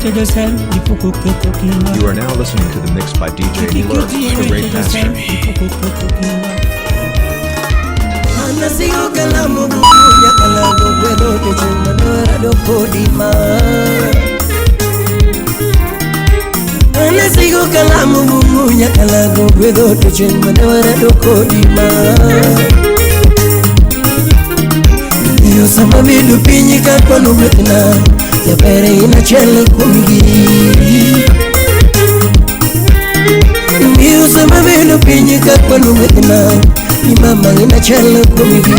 You are now listening to the mix by DJ Lurk, the Great Master. Anasigo kalamu bukunya kalamu kwedo kichimanora dokodima. Anasigo kalamu bukunya kalamu kwedo kichimanora dokodima. Yo sama bidu pinyi kakonu betna, ya pere ina chele kumigi. Yo sama bidu pinyi kakonu betna, ni mama ina chele kumigi.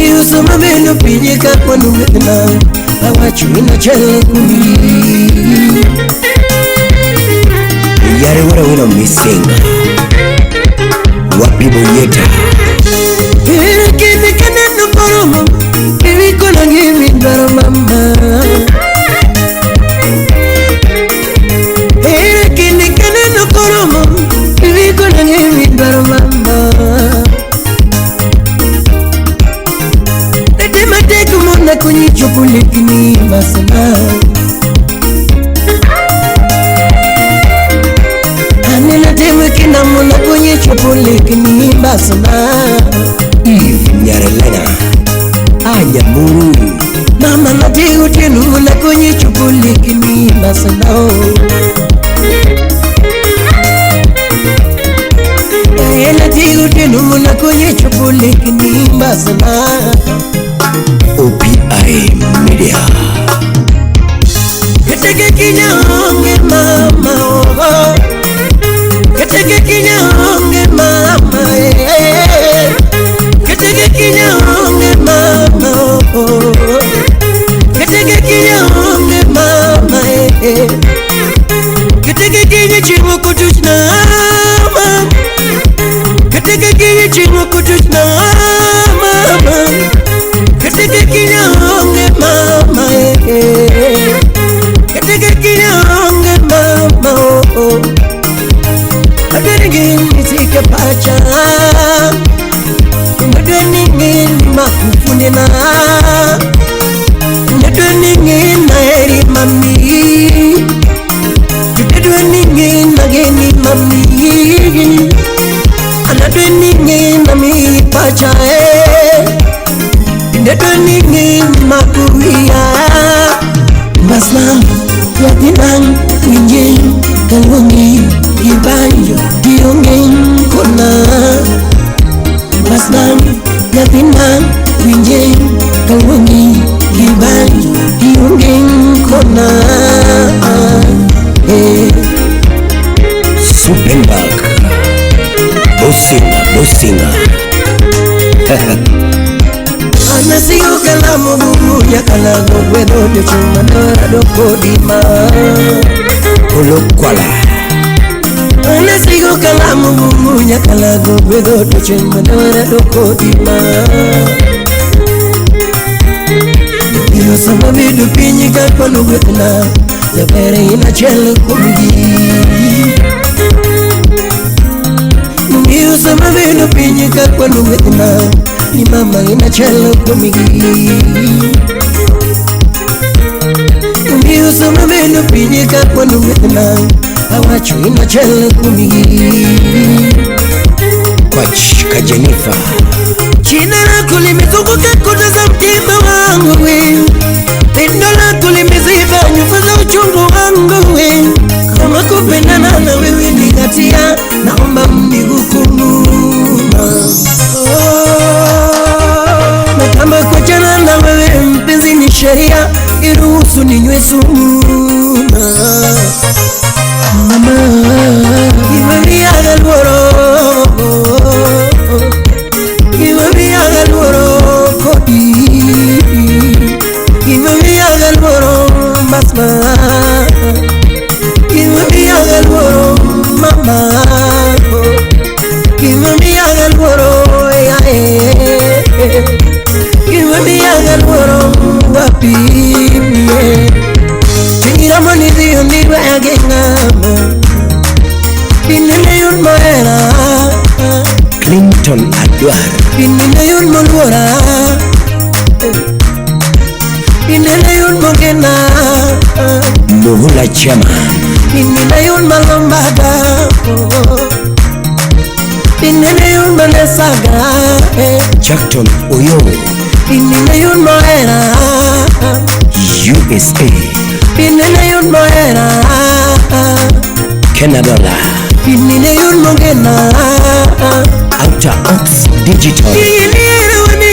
Yo sama bidu pinyi kakonu betna, awachu ina chele kumigi. Yare wara wina missing. Wapi boyeta Kini kaneno poromo Kiwi kona ngimi dwaro mama Kini kaneno poromo Kiwi kona ngimi dwaro mama Tete mateku mona kunyi chokule kini masana Kina muna kunye chupule kini basana Nyarelena Anya muru Mama natigu tenu muna kunye chupule kini basana Natigu tenu muna kunye chupule kini basana OPI Media Keteke kinyange mama oh Keteke kinyonge mama Keteke kinyonge mama Keteke kinyonge mama Keteke kinye chimo kutuchna Keteke kinye chimo kutuchna mama Keteke kinyonge mama Keteke kinyonge mama Adeningin isike pacha Adeningin makufunina Adeningin naeri mami Adeningin nageni mami Adeningin nami pacha Adeningin makuia Masna yatinang winjin kalwangi Ibanyo diongeng kona Masnam yatinang winjeng kalwangi Ibanyo diongeng kona Supenbak Bosinga Anasigo kalamu bubunya kalamu kwedo Dechumanora dokodima Olokwala Anasigo kalamu bumunya kalago kwedo Dechumanora dokodima Iyo sama bidu pinyi kakonu betna Ya pere ina chele kumigi Iyo sama bidu pinyi kakonu betna Ni mama ina chele kumigi Iyo sama bidu pinyi kakonu betna Awachu ina chele kumigi Kwach kajenifa China lako limezunguka kuta za mtima wangu we Pendo lako limeziba nyufa za uchungu wangu we Kama kupendana na wewe ni hatia Naomba mnihukumu Na kama kuachana na wewe mpenzi ni sheria Iruhusu ninywe sumu Mama Give me a loro Give me a loro Kodi Give me a loro Masma Give me a loro Mama Give me a loro Give me a loro Wapi Chingira mani diyo ndiwa ya genga Pinile yun moera Clinton Adwar Pinile yun molwara Muhula Chama Inina yun malambaga Inina yun manasaga Jackton Oyo Inina yun moera USA Inina yun moera Canada Inina yun mogena Outer Ox Digital Inina wani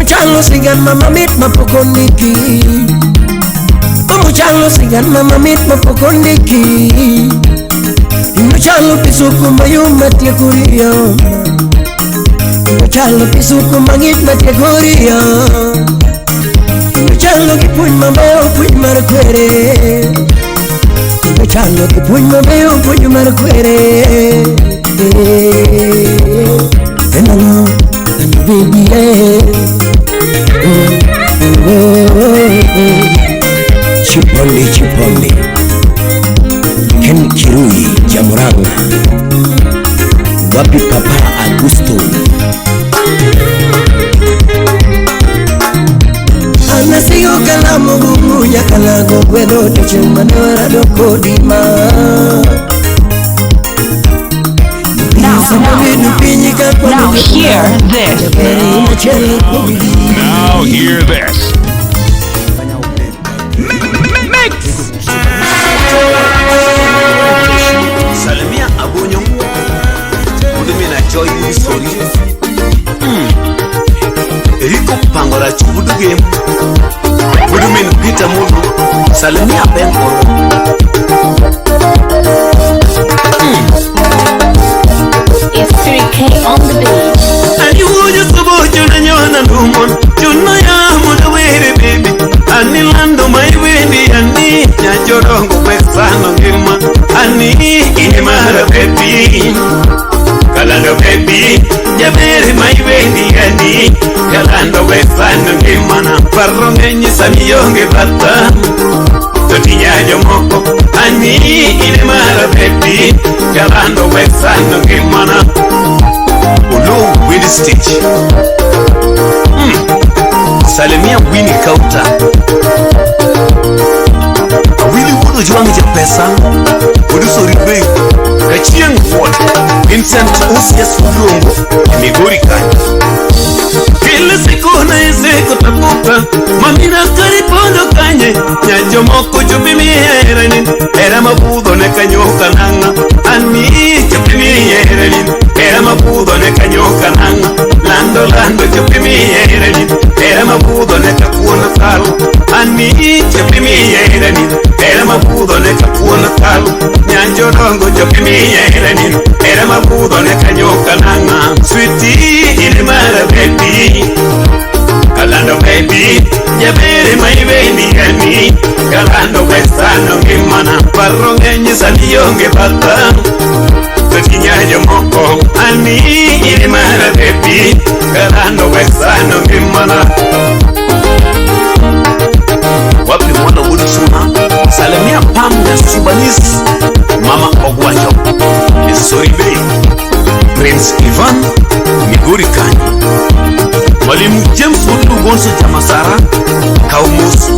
Chalo sigan mama mit mapokondiki Omo chalo sigan mama mit mapokondiki Ino chalo pisuku mayu matia kuria Ino chalo pisuku mangit matia kuria Ino chalo kipuñ mabeo puñ marakwere Ino chalo kipuñ mabeo puñ marakwere Enalo and baby Chipondi Ken Kirui Jamuranga Wapi Papa Augusto Anasigo kalamu gugunya kalago Kwedo tuchumanora doko dima Now hear this. Now hear this. Mix. Salamia Abonyo. Udumina Joy Story. Eriko Pangora Chubudu Game. Udumin Peter Mudu. Salamia Benkoro. It's 3K on the beat. And you just about you and you're not woman. You know I'm the way, baby. And the land of my baby, and me, your dog, my son of him. And me, in my baby. Kalando baby, ya very my baby, and me. Kalando my son of him, and I'm parrong sami yonge bata. Totinya yomoko, and me, in my baby. Kalando my son of him, Ulu Winnie Stitch Salimia Winnie Kauta Willy Wudu Juangi Japesa Wudu Soribe Kachiang Ford Vincent Usias Udungo Migori Kanya Kila siku na iseko tapuka Mamina karipondo kanye Nyajo moko jubimi herenin Era mabudo ne kanyoka nanga Ani jubimi herenin Era mabudo ne kanyoka nanga Lando jubimi herenin Era mabudo ne kakuona kalu Ani jubimi herenin Era mabudo ne kakuona kalu Nyajo dongo jubimi herenin Era mabudo ne kanyoka nanga Sweetie ili mara baby Kalando baby, ya bere my baby gani. Kalando westano gimana, parrongenye saliyonge bata. Totinya yomoko, ani ili mara baby. Kalando westano gimana. Wapi mwana wudu suna, salamia pam na subanis. Mama Ogwanjo, Soribe, Prince Ivan, Migori Kanya. Mwalimu James Wudu Gonso Jamasara Kaumus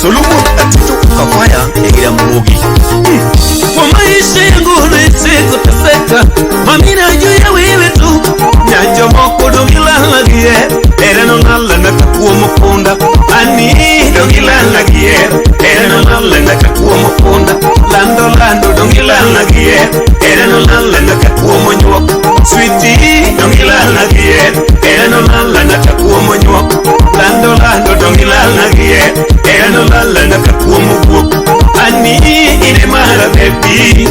Solomon Atito Kafaya Egira Mwogi Kwa maisha yangu na iseko taseka Mamina juu ya wewe tu Nyanjo moko dongila lagie Era nonala na kakuwa mokunda Ani dongila lagie Era nonala na kakuwa mokunda Lando dongila lagie Era nonala na kakuwa monywako Sweetie dongila lagie Era nonala na kakuwa monywako Lando dongila lagie Era nonala na kakuwa mokwako Ani ine mara baby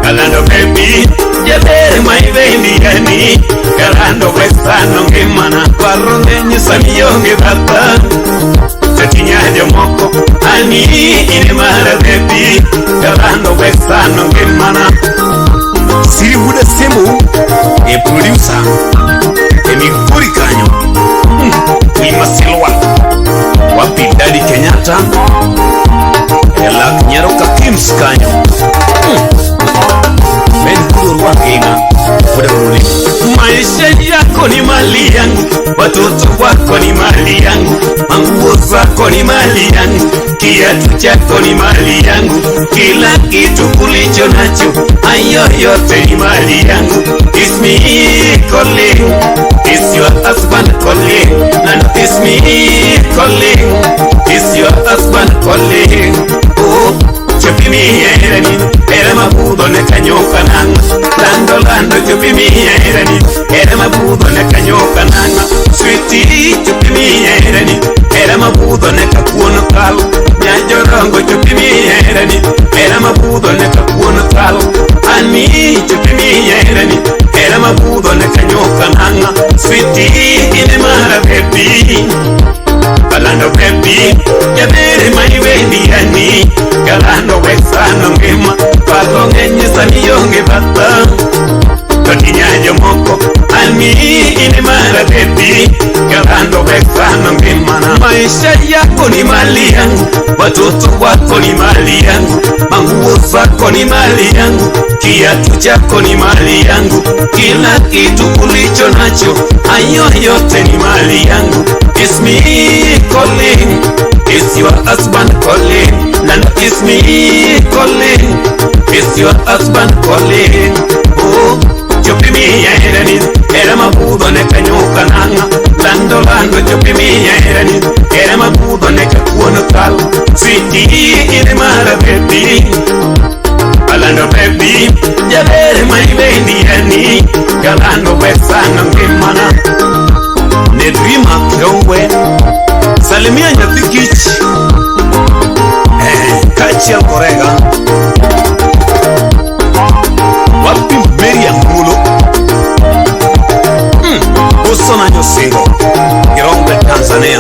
Kalando baby ya bere my baby gani. Kalando westano ngimana Parrongenye samiyonge bata Totinya yomoko ani ine mara baby Kalando westano ngimana Siri Wuda Sembo e producer Migori Kanyo Wima Silwa Wapi Daddy Kenyatta Elak Nyaroka Kims Kanyo Ben Kudur Wakina Wuda Ruli kiatu chako ni mali yangu, kila kitu kulicho nacho, hayo yote ni mali yangu. It's me calling, it's your husband calling, and it's me calling, it's your husband calling. Oh, chupi mi erani, era mabudo ne kanyoka nanga, lando chupi mi erani, era mabudo ne kanyoka nanga, sweetie chupi mi erani, era mabudo ne kakuono kalo, nyajorongo chupi mi erani, era mabudo ne kakuono kalo, ani chupi mi erani, era mabudo ne kanyoka nanga, sweetie ine mara baby. Galando baby, ya bere mai wendi ani, galando wesano ngema, palo ngenye sani yonge bata, kodinya moko, ani ine mara baby, galando wesano ngema na maisha yako ni mali yangu, watoto wako ni mali yangu, manguo zako ni mali yangu, kiatu chako ni mali yangu, kila kitu kulicho nacho, hayo yote ni mali yangu. It's me calling, it's your husband calling, and it's me calling, it's your husband calling. Oh, chupi mi erani, era mabudo ne kanyoka nanga, lando chupi mi erani, era mabudo ne kakuono kalo, sweetie ine mara baby. Galando baby, ya bere mai bendi ani, galando wesana ngimana. Nedrima Kyongwe, salimia Nyathikich, Kachia Korega, wapi Miriam Mulo, Usona Nyosego, Girombe Tanzania,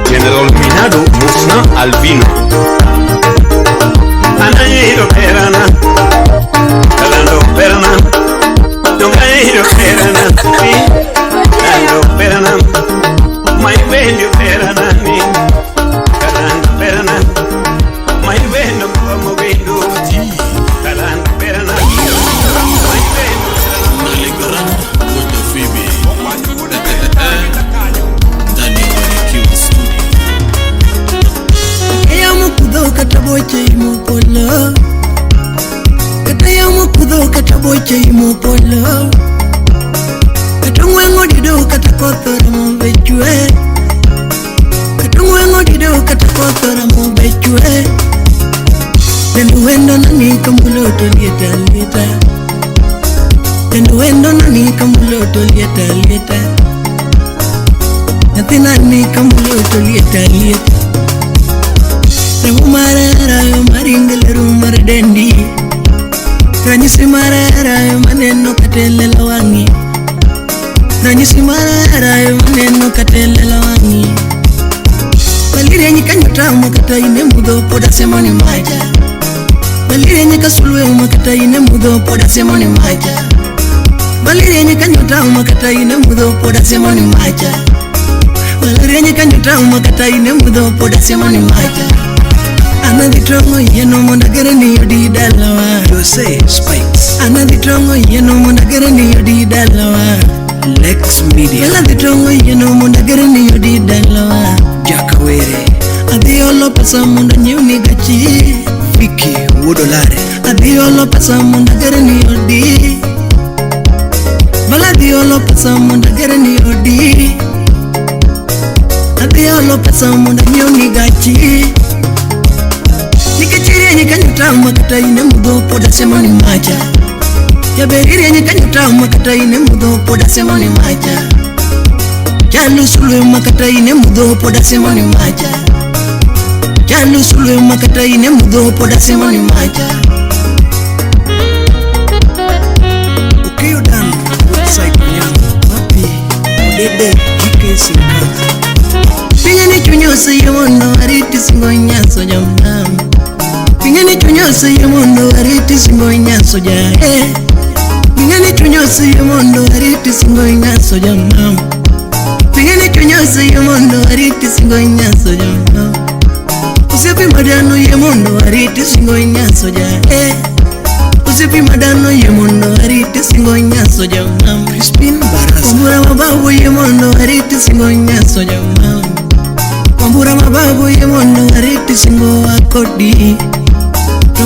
General Minado Musna Albino, Anayiro Perana, Galando Perana, Dongayiro Perana, Perana, my way you perana me, Kalanda perana, my way no come window, Kalanda perana, my way Maligarana, good to Phoebe, Danny Cute Studio. Katayamu kudo kataboche imupolo, Katayamu kudo kataboche imupolo, Katungwengo dido katakothora mubechwe, Katungwengo dido katakothora mubechwe, Nenduwendo nani kamuloto lieta lieta, Nenduwendo nani kamuloto lieta lieta, Nati nani kamuloto lieta lieta, Remumara yo maringele rumar dendi, Kanyisi marara yo maneno katele lawangi, Nanyisi mara yo maneno katele lawangi, Balire nyika nyota umakata ine mudo poda semoni maja, Balire nyika sulwe umakata ine mudo poda semoni maja, Balire nyika nyota umakata ine mudo poda semoni maja, Balire nyika nyota umakata ine mudo poda semoni maja. Anaditrongo yeno mondagere ni yodi dalawa, Jose Spikes. Anaditrongo yeno mondagere ni yodi dalawa, Lex Media. Anaditrongo yeno mondagere ni yodi dalawa, Jakawere. Adiolo pesa monda nyuni gachi, Vicky Wodolare. Adiolo pesa mondagere ni yodi, Bala adiolo pesa mondagere ni yodi, Adiolo pesa monda nyuni gachi. Nikachiri nyikanyuta umakata ine mudo poda semoni maja, Yaberiri nyikanyuta umakata ine mudo poda semoni maja, Jalu sulu umakata ine mudo poda semoni maja, Jalu sulu umakata ine mudo poda semoni maja. Ukiyo dano, website nyangu, Wapi, Udede, Kike Sinkata. Pinga ni chunyose yemondo ariti singo nyaso jamnamu, Pingani chunyose yemondo ariti singo nyaso ja, Pingani chunyose yemondo ariti singo nyaso jamnamu, Pingani chunyose yemondo ariti singo nyaso jamnamu, Usipi madano yemondo ariti singo nyaso ja, Usipi madano yemondo ariti singo nyaso jamnamu, Crispin Barasa. Kumura mababu yemondo ariti singo nyaso jamnamu, Kura mababu yemondo ariti singo akodi.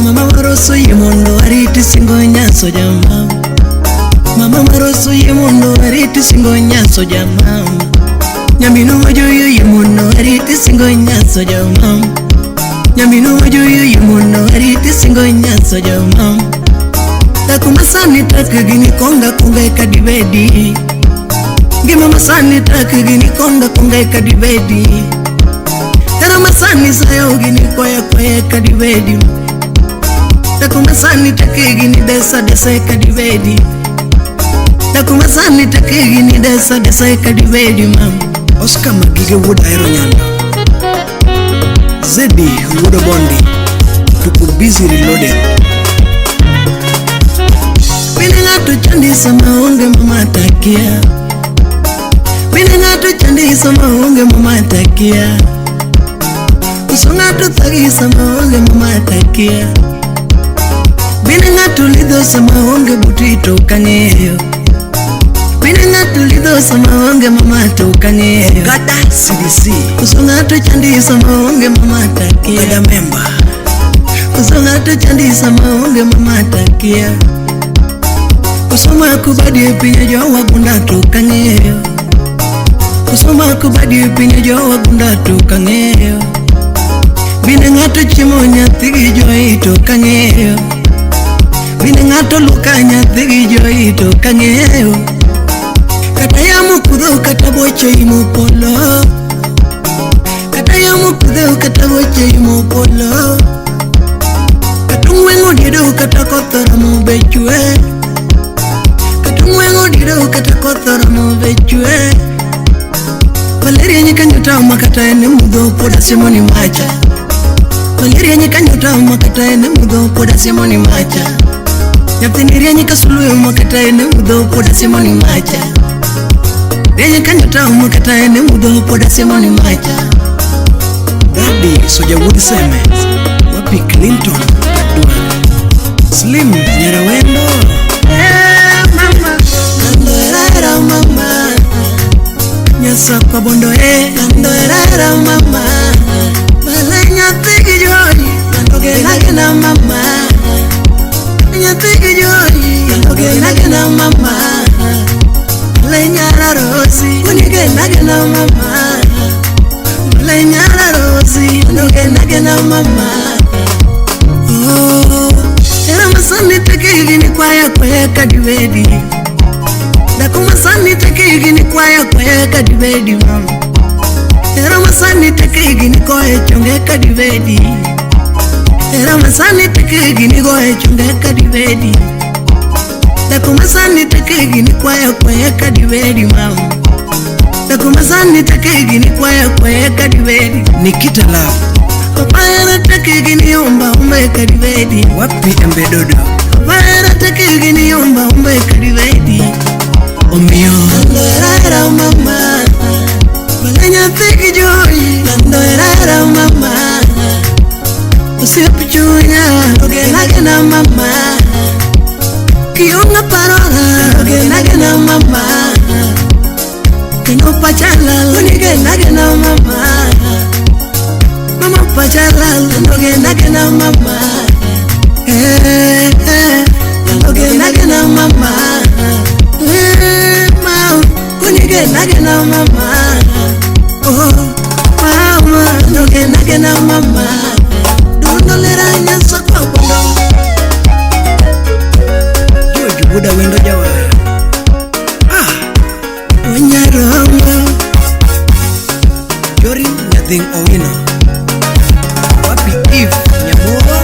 Mama maroso yemondo ariti singo nyaso jama. Mama maroso yemondo ariti singo nyaso jama. Nyamino majoyo yemondo ariti singo nyaso jama. Nyamino majoyo yemondo ariti singo nyaso jama. Takumasani takagini konga kadibedi. Gima masani takagini konga kadibedi. Tara masani sayo gini koya kadibedi. Takumasani takagini desa kadibedi. Takumasani takagini desa kadibedi mam. Oscar Magige wood aero nyanda. Zedi wood bondi. Tuku busy reloading. Pinengato chandi sama unge mama takia. Pinengato chandi sama unge mama takia. Usongato tagi sama unge mama takia. Pinengato lido sama unge butito kangeyo. Pinengato lido sama unge mama tokangeyo. Gata CDC. Usongato chandi sama unge mama takia. Ada member. Usongato chandi sama unge mama takia. Kusoma kubadi pinya jawa bunda tukangeyo. Kusoma kubadi pinya jawa bunda tukangeyo. Bine ngato chimonya tigi joy tukangeyo. Bine ngato lukanya tigi joy tukangeyo. Kata ya mukudo kata boche imupolo. Kata ya mukudo kata boche imupolo. Katungwengo dido kata kotora mubechwe. Mwengo dido kata kothora mo vechwe. Valeria nyikanyota makata ene mudo poda simoni macha. Valeria nyikanyota makata ene mudo poda simoni macha. Nyaptiniria nyikasulu makata ene mudo poda simoni macha. Ria nyikanyota makata ene mudo poda simoni macha. Daddy soja wood seme. Wapi Clinton Adwa. Slim Nyarawendo. Mama nyasa kwa bondo kando erara mama balenya tigi joyi kandoge na mama nyatigi joyi kandoge na mama balenya rosi unige na mama balenya rosi kandoge na mama. Oh era masani tigi ni kwaya kadibedi. Dakumasani takigi ni kwaya kadibedi mama. Era masani takigi ni koe chonge kadibedi. Era masani takigi ni koe chonge kadibedi. Dakumasani takigi ni kwaya kadibedi mama. Dakumasani takigi ni kwaya kadibedi. Nikita love. Papayara takigi ni omba kadibedi. Wapi embedodo. Papayara takigi ni omba kadibedi. Omio kando erara mama balenya tigi joyi kando erara mama. Usipichunya ogenage na mama. Kionga parora ogenage na mama. Kino pachala ogenage na mama. Mama pachala ogenage na mama. Ogenage na mama. Nage na mama. Oh mama nage na mama. Dundo lera nyasa kwa bondo. Jojo buda wendo jawa. Onyarongo Jori nothing owino. Wapi if nyamuro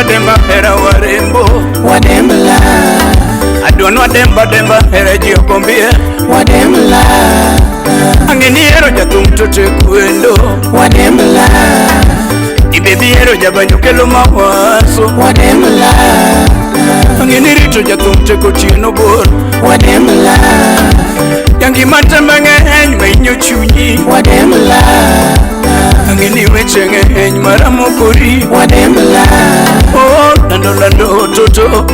demba hera warembo wademla adonwa demba hera jiokombie wademla angeni hero jathum tote kwendo wademla ibebi hero jabanyokelo mawaso wademla angeni rito jathum teko tieno bor wademla yangi matembe ng'eny mainyo chunyi wademla angeni weche ng'eny maramokori wademla lando toto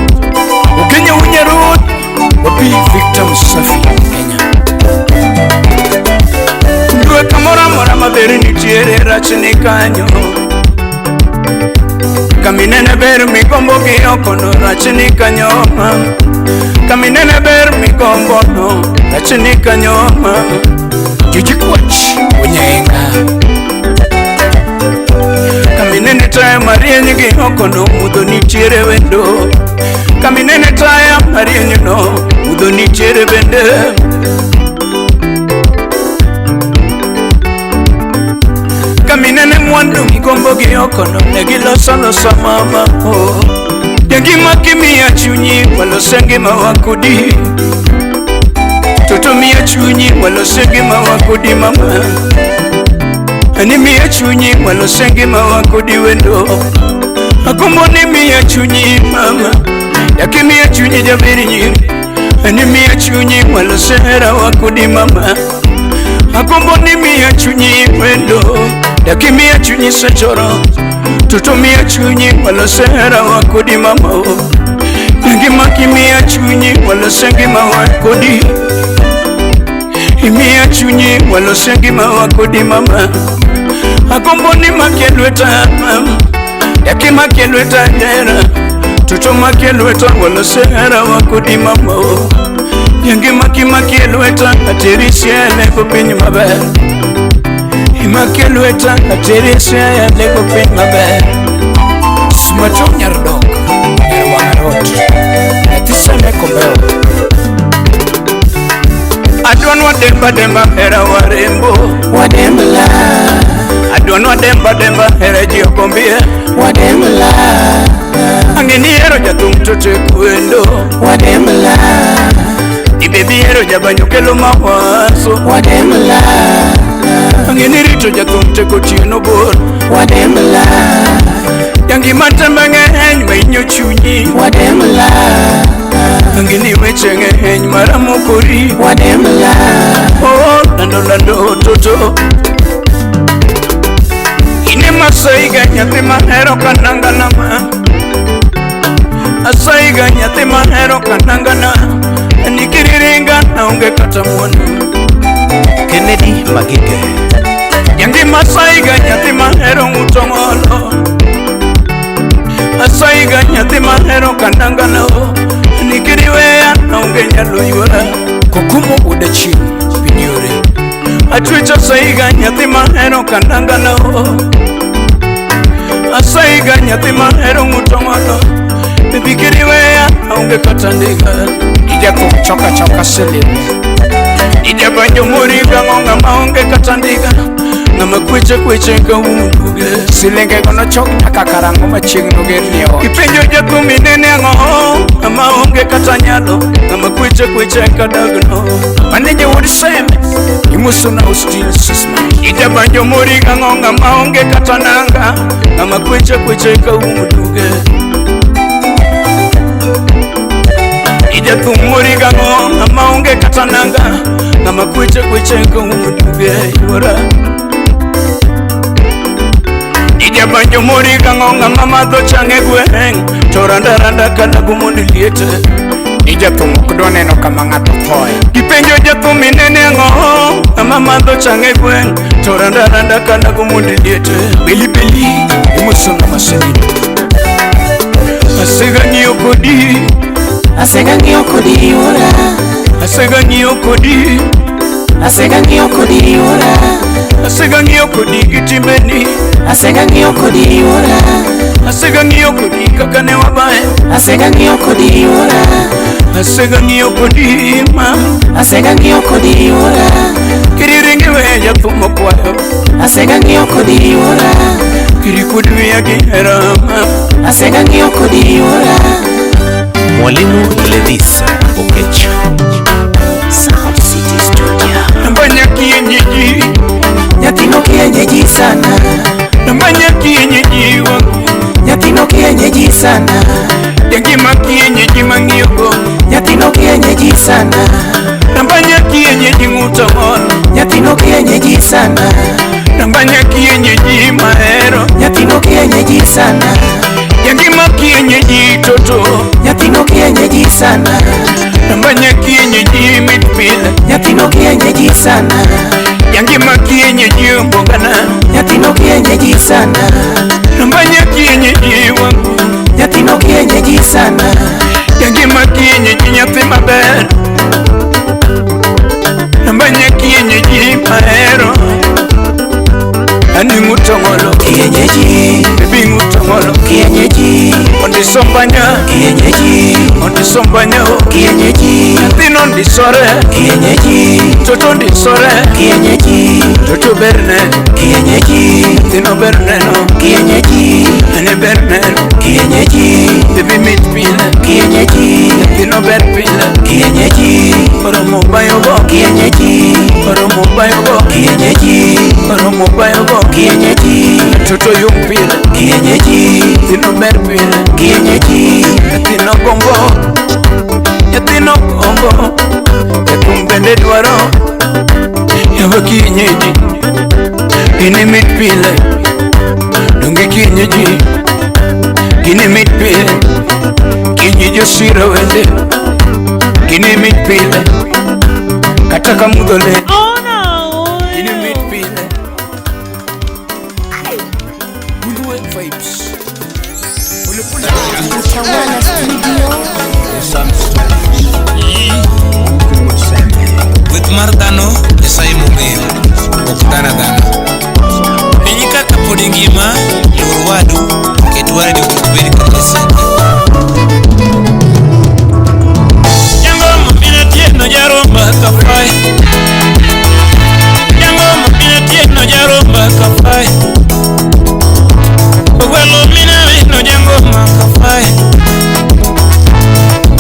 ukenya unyaruth wapi Victor Msafi Kenya dwe kamora maber nitiere rachne kanyo kaminene ber migombo gi okono rachne kanyo kaminene ber migombo no rachne kanyo jujikwach unyenga kaminene taya marieny gi okono mudho nitiere wendo kaminene taya marieny no mudho nitiere bende kaminene mwandu migombo gi okono negiloso mama yangima kimiya chunyi walose ngima wakudi toto miya chunyi walose ngima wakudi mama ani miya chunyi walose ngima wakudi wendo akombo ni miya chunyi mama yakimiya chunyi jabiri nyiri ani miya chunyi walose hera wakudi mama akombo ni miya chunyi wendo yakimiya chunyi sechoro toto miya chunyi walose hera wakudi mama ngima kimiya chunyi walose ngima wakudi imiya chunyi walose ngima wakudi mama akombo ni makelweta mama yakima kelweta hera toto makelweta walose hera wakudi mama yangima kima kelweta aterisiele kopiny maber imakelweta aterisiele kopiny maber smacho nyardok erwangarot atiseme kombeo adwanwa demba hera warembo wademla adwanwa demba hera jiokombie wademla angeni hero jathum tote kwendo wademla ibebi hero jabanyokelo mawaso wademla angeni rito jathum teko tieno bor wademla yangi matembe ng'eny mainyo chunyi wademla angeni weche ng'eny maramokori wademla lando toto ine masaiga nyathi mahero kanangana asaiga nyathi mahero kanangana nikiriringa naonge kata mwana Kennedy Magige yangi masaiga nyathi mahero ng'utong'olo asaiga nyathi mahero kanangana nikiriweya naonge nyalo yuora kokumo ude chini pinyore atwicha saiga nyathi mahero kanangana asaiga nyathi mahero ng'utong'olo bikiriweya naonge kata ndiga ijathum choka silime ijabanjo moriga ng'onga maonge kata ndiga ng'ama kweche kawuoge silenge gono chok taka karango machiegno gernio ipenjo jathum inene ang'o ng'ama onge kata nyalo ng'ama kweche kadagno maneje wod seme imusona ustil sisma ijabanjo moriga ng'onga maonge kata nanga ng'ama kweche kawuoge ijathum moriga ng'onga maonge kata nanga ng'ama kweche kawuoge yuora ijabanjo moriga ng'onga mamadho change gweng to randa kalagu mondo liete ijathum okdwa neno kama ng'ato thoye gipenjo jathum inene ang'o ng'ama madho change gweng to randa kalagu mondo liete beli imusona masenino asega ng'iyo kodi yuora asega ng'iyo kodi gitimbeni asega ng'iyo kodi yuora asega ng'iyo kodi kaka ne wabae asega ng'iyo kodi yuora asega ng'iyo kodi ma asega ng'iyo kodi yuora kiriringi we jathum okwayo asega ng'iyo kodi yuora kiri kudwia giherama Asenga ng'iyo kodi yuora. Mwalimu Levisa Okecho Sound City Studio. Nambanya kienyeji Nyakino kienyeji sana. Nambanya kienyeji wangu Nyakino kienyeji sana. Yangima kienyeji mangiyoko Nyakino kienyeji sana. Nambanya kienyeji ngutamon Nyakino kienyeji sana. Nambanya kienyeji mahero Nyakino kienyeji sana. Yangima kienyeji toto Nyakino kienyeji sana. Nambanya kienyeji mitpile Nyakino kienyeji sana. Yangima kienyeji mbogana Nyakino kienyeji sana. Nambanya kienyeji wangu Nyakino kienyeji sana. Yangima kienyeji nyathi maber Nambanya kienyeji mahero Ani ngutongolo Kienyeji. Bibi ngutongolo Kienyeji. Ondisombanya Kienyeji. Ondisombanya Kienyeji. Tino ndisore Kienyeji. Toto ndisore Kienyeji. Toto berne Kienyeji. Tino berneno Kienyeji. Ane berneno Kienyeji. Bibi mitpile Kienyeji. Tino berpile Kienyeji. Oromo bayogo Kienyeji. Oromo bayogo Kienyeji. Oromo bayogo Kienyeji. Toto yumpile Kienyeji. Tino berpile Kienyeji. Tino gombo Tino gombo Kumbende dwaro Yawa kienyeji Gini mitpile Dungi kienyeji Gini mitpile Kienyeji osira wende Gini mitpile Kataka mudole Gini mitpile Gudwe vibes Utawala Studio. With Mardano, Esai Mumeo, Oktana Dana. Pinyika kapodi ngima, Lurwadu, Ketwari de Kubiri Kakasende. Yango mabina tieno jaromba kafai. Yango mabina tieno jaromba kafai. Ogwelo mina vino jango makafai.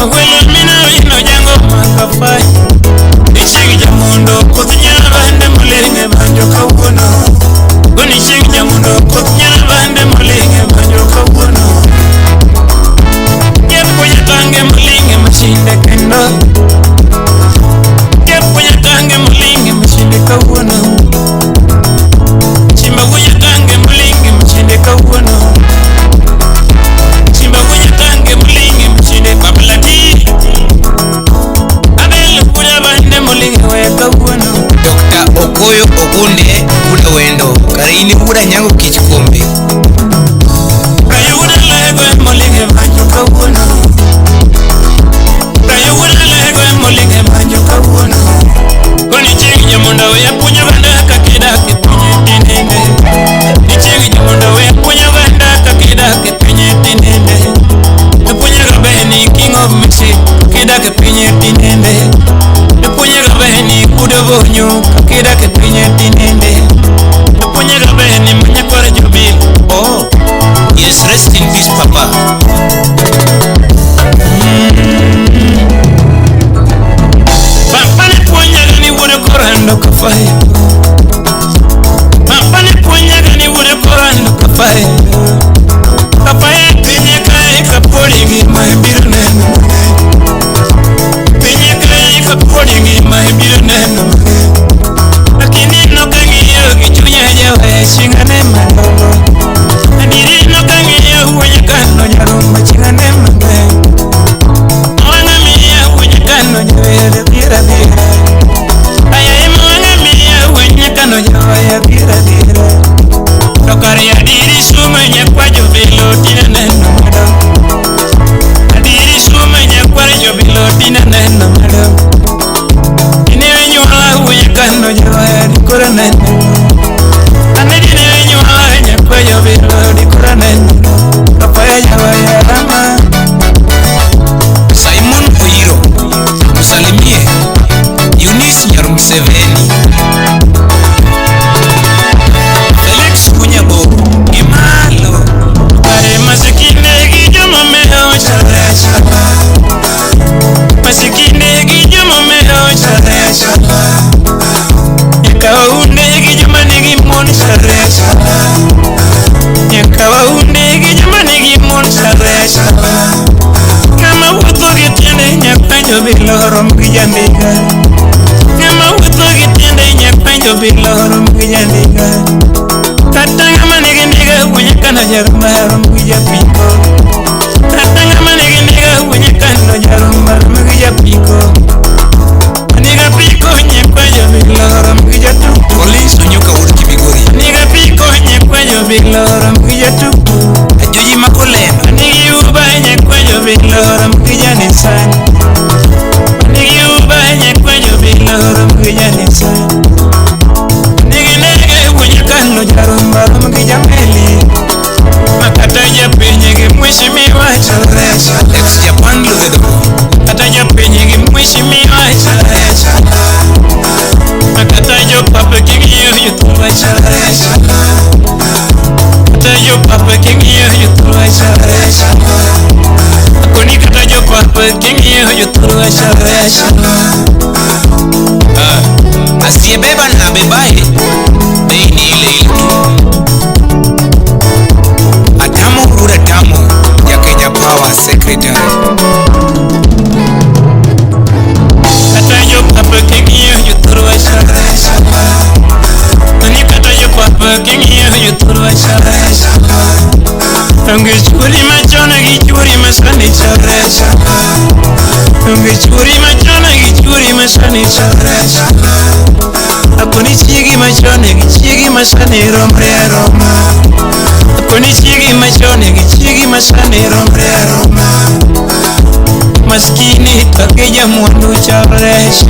Ogwelo mina vino jango makafai. Ichigi jamundo kotinyana bande mulenge banjo kawuono. Goni chigi jamundo kotinyana bande mulenge banjo kawuono. Kepunya tange mulenge mashinde kendo. Kepunya tange mulenge mashinde kawuono. Chimba kunya tange mulenge mashinde kawuono. Chimba kunya tange mulenge mashinde babalati. Abel kunya bande mulenge weka wuono. Dr. Okoyo Ogunde kuda wendo karini kuda nyango kichikombe. Kayo kuda lego mulenge banjo kawuono. Kayo kuda lego mulenge banjo kawuono. Koni chingi jamonda we punya banda kakida kipunye tinende. Ni chingi jamonda we punya banda kakida kipunye tinende. Punya gabeni king of mixi kakida kipunye tinende. Punya gabeni kuda bonyo kakida kipunye tinende. Punya gabeni munya kwara jubil. Oh, yes, rest in peace, Papa. Papa ne punya gani wude korando kafai. Papa ne punya gani wude korando kafai. Kafai pinye kai kapori ngi mai birnen. Pinye kai kapori ngi mai birnen. Lakini no kangi yogi chunya jawe shingane malolo. Adiri no kangi yogi wenye kano jarumba chingane mangwe. Mwana miya wenye kano jawe bira bira. Aya mwana miya wenye kano jawe bira bira. Tokari adiri sumenye kwa jubilo tina neno mado. Adiri sumenye kwa jubilo tina neno mado. Inewe nyuala wenye kano jawe dikura neno. Anedinewe nyuala wenye kwa jubilo dikura neno. Kapaya jawe ya rama. Simon Oiro, musalimie Eunice Nyarumseveni. Felix Kunyabo, Gima turwa charesha Tayo papa kingiyo yuturwa charesha Kuni katayo papa kingiyo yuturwa charesha asiyebeba na bebaye deni ile itu Adamu Hura Damu ya Kenya Power Secretary Katayo papa kingiyo yuturwa charesha Kuni katayo papa kingiyo yuturwa charesha Ngichuri machona gichuri masani charesha Ngichuri machona gichuri masani charesha Akuni chigi machone gichigi masani romre roma Akuni chigi machone gichigi masani romre roma Maskini takeja mwandu charesha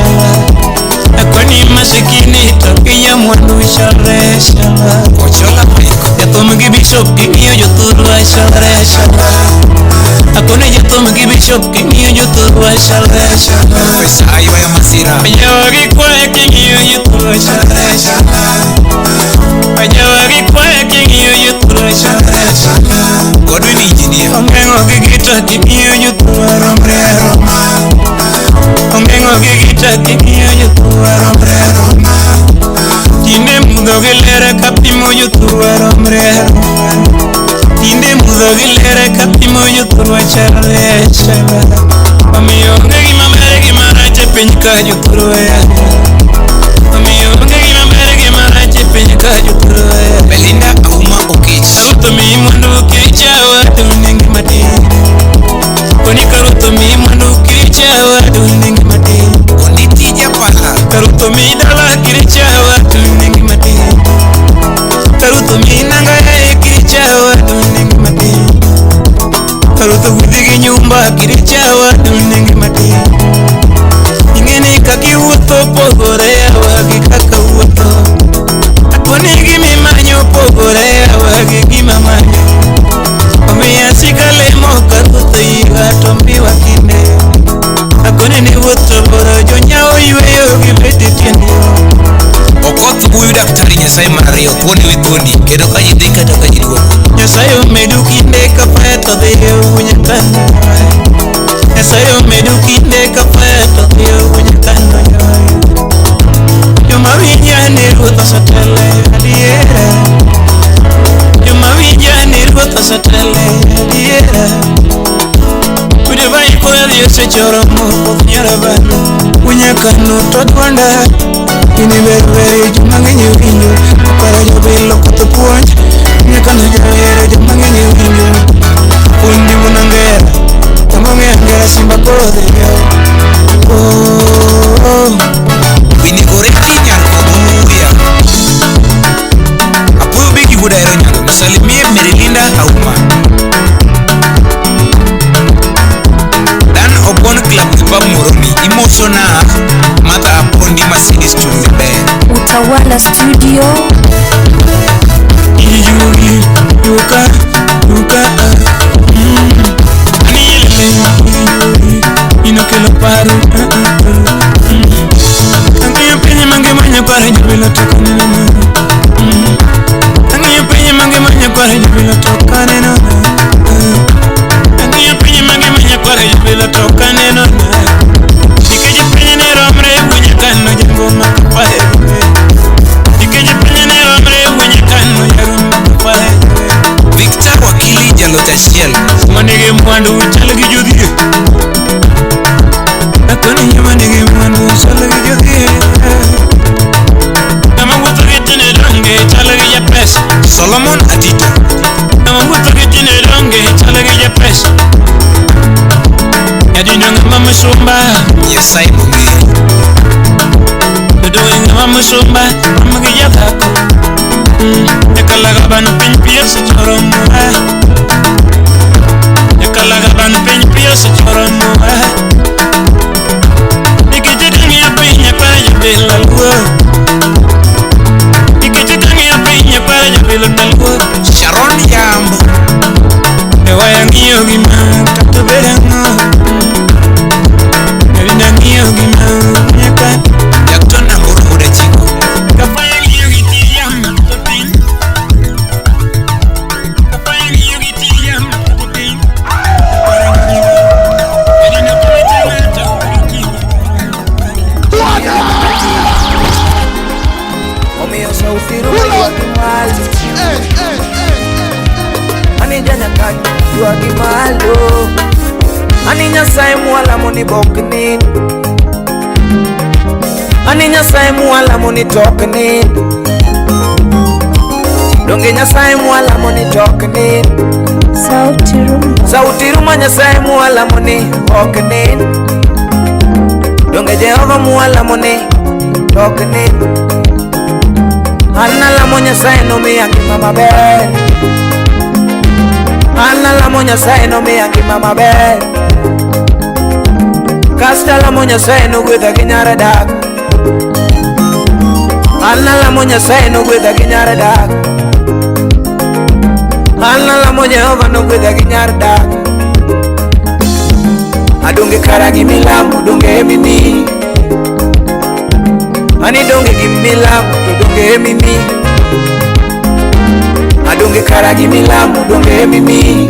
Akuni maskini takeja mwandu charesha Ochola Maiko Yatom gi bishop kingiyo yuturwa charesha Akuni yatom gi bishop kingiyo yuturwa charesha Pesa ayo ya masira Panyawagi kwa kingiyo yuturwa charesha Panyawagi kwa kingiyo yuturwa charesha Godwin Engineer Ongengo gigita kingiyo yuturwa romre roma Ongengo gigita kingiyo yuturwa romre roma Tinde mudo gilere kapimo yuturwa romre roma Tinde mudo gilere kapimo yuturwa charesha Amiyonge gimamere gimarache penyka yuturwa Amiyonge gimamere gimarache penyka yuturwa Belinda Auma Okech Karuto mi mwandu kirichawa dunengi mati Koni karuto mi mwandu kirichawa dunengi mati Onditi Japala Karuto mi dala kirichawa dunengi mati Karuto mi nangaye kirichawa dunengi mati Karuto gudigi nyumba kirichawa dunengi mati Ingeni kaki uto pogorea wagi kaka uto Akoni gimi manyo pogorea wagi gima manyo Omiya sikale mo karuto iga tombi wakine Akoni ni uto boro jonyao yueyo gibeti tiendi Okoth buyu daktari Nyasaye Mario Thuoni withuoni Kendo kajidhika to kajiduogo Nyasaye omedu kinde kapaya to dhiyo unyakano Nyasaye omedu kinde kapaya to dhiyo unyakano Joma winja ni ruoth osetele adiera Joma winja ni ruoth osetele adiera Kude vai kodhi osechoromo koth nyarabano Unyakano to dwanda Kini berberi joma ng'enyo winjo Kapara jobilo koth puonj Unyakano johere joma ng'enyo winjo Pundi munangera Joma ng'engera simba kodhi Winigore tinyal komuya Apuyo bigi huda ero nyalo Salimie Merilinda Auma Dan Obon Club Kibab Moroni Imosona Mata Apondi Mercedes Chumbe Utawala Studio. Iyuri Yuka Anilele Iyuri Inokelo paru Angiyo penye mange manya para jubilo toka nena Angiyo penye mange manya para jubilo toka nena Angiyo penye mange manya para jubilo toka nena Dikeje penye ne romre unye kano jango makapahe Dikeje penye ne romre unye kano jango makapahe Victor Wakili Jalot Achiel Manege mwandu chalgi judhie Akoni manege mwandu chalgi judhie Kama wuto gitine donge chalgi japes Solomon Atito Kama wuto gitine donge chalgi japes Yadino ngama musumba Nyasaye Mungi Dodo ngama musumba Amagi yadhako Yakalaga ban piny piyo se choromo Yakalaga ban piny piyo se choromo Ikiti tangi ya pinya para jabila luo Ikiti tangi ya pinya para jabila luo Sharon Yambo Ewa yang iyo gima kato berango Ewa yang iyo gima nyaka Jackton Namburu Huda Chiko Kapa yang iyo giti yam sauti rumba kimalo ani janya kan jua kimalo ani Nyasaye mwala moni boknin ani Nyasaye mwala moni toknin donge Nyasaye mwala moni toknin sauti rumba Nyasaye mwala moni oknin donge Jehova mwala moni toknin Anna la mo Nyasaye no me ngima maber Anna la mo Nyasaye no me ngima maber Kasta la mo Nyasaye no gwedha gi nyara dak Anna la mo Nyasaye no gwedha gi nyara dak Anna la mo Jehova no gwedha gi nyara dak Adonge kara gi milambo donge mimi Ani donge gi milambo donge mimi Adonge kara gi milambo donge mimi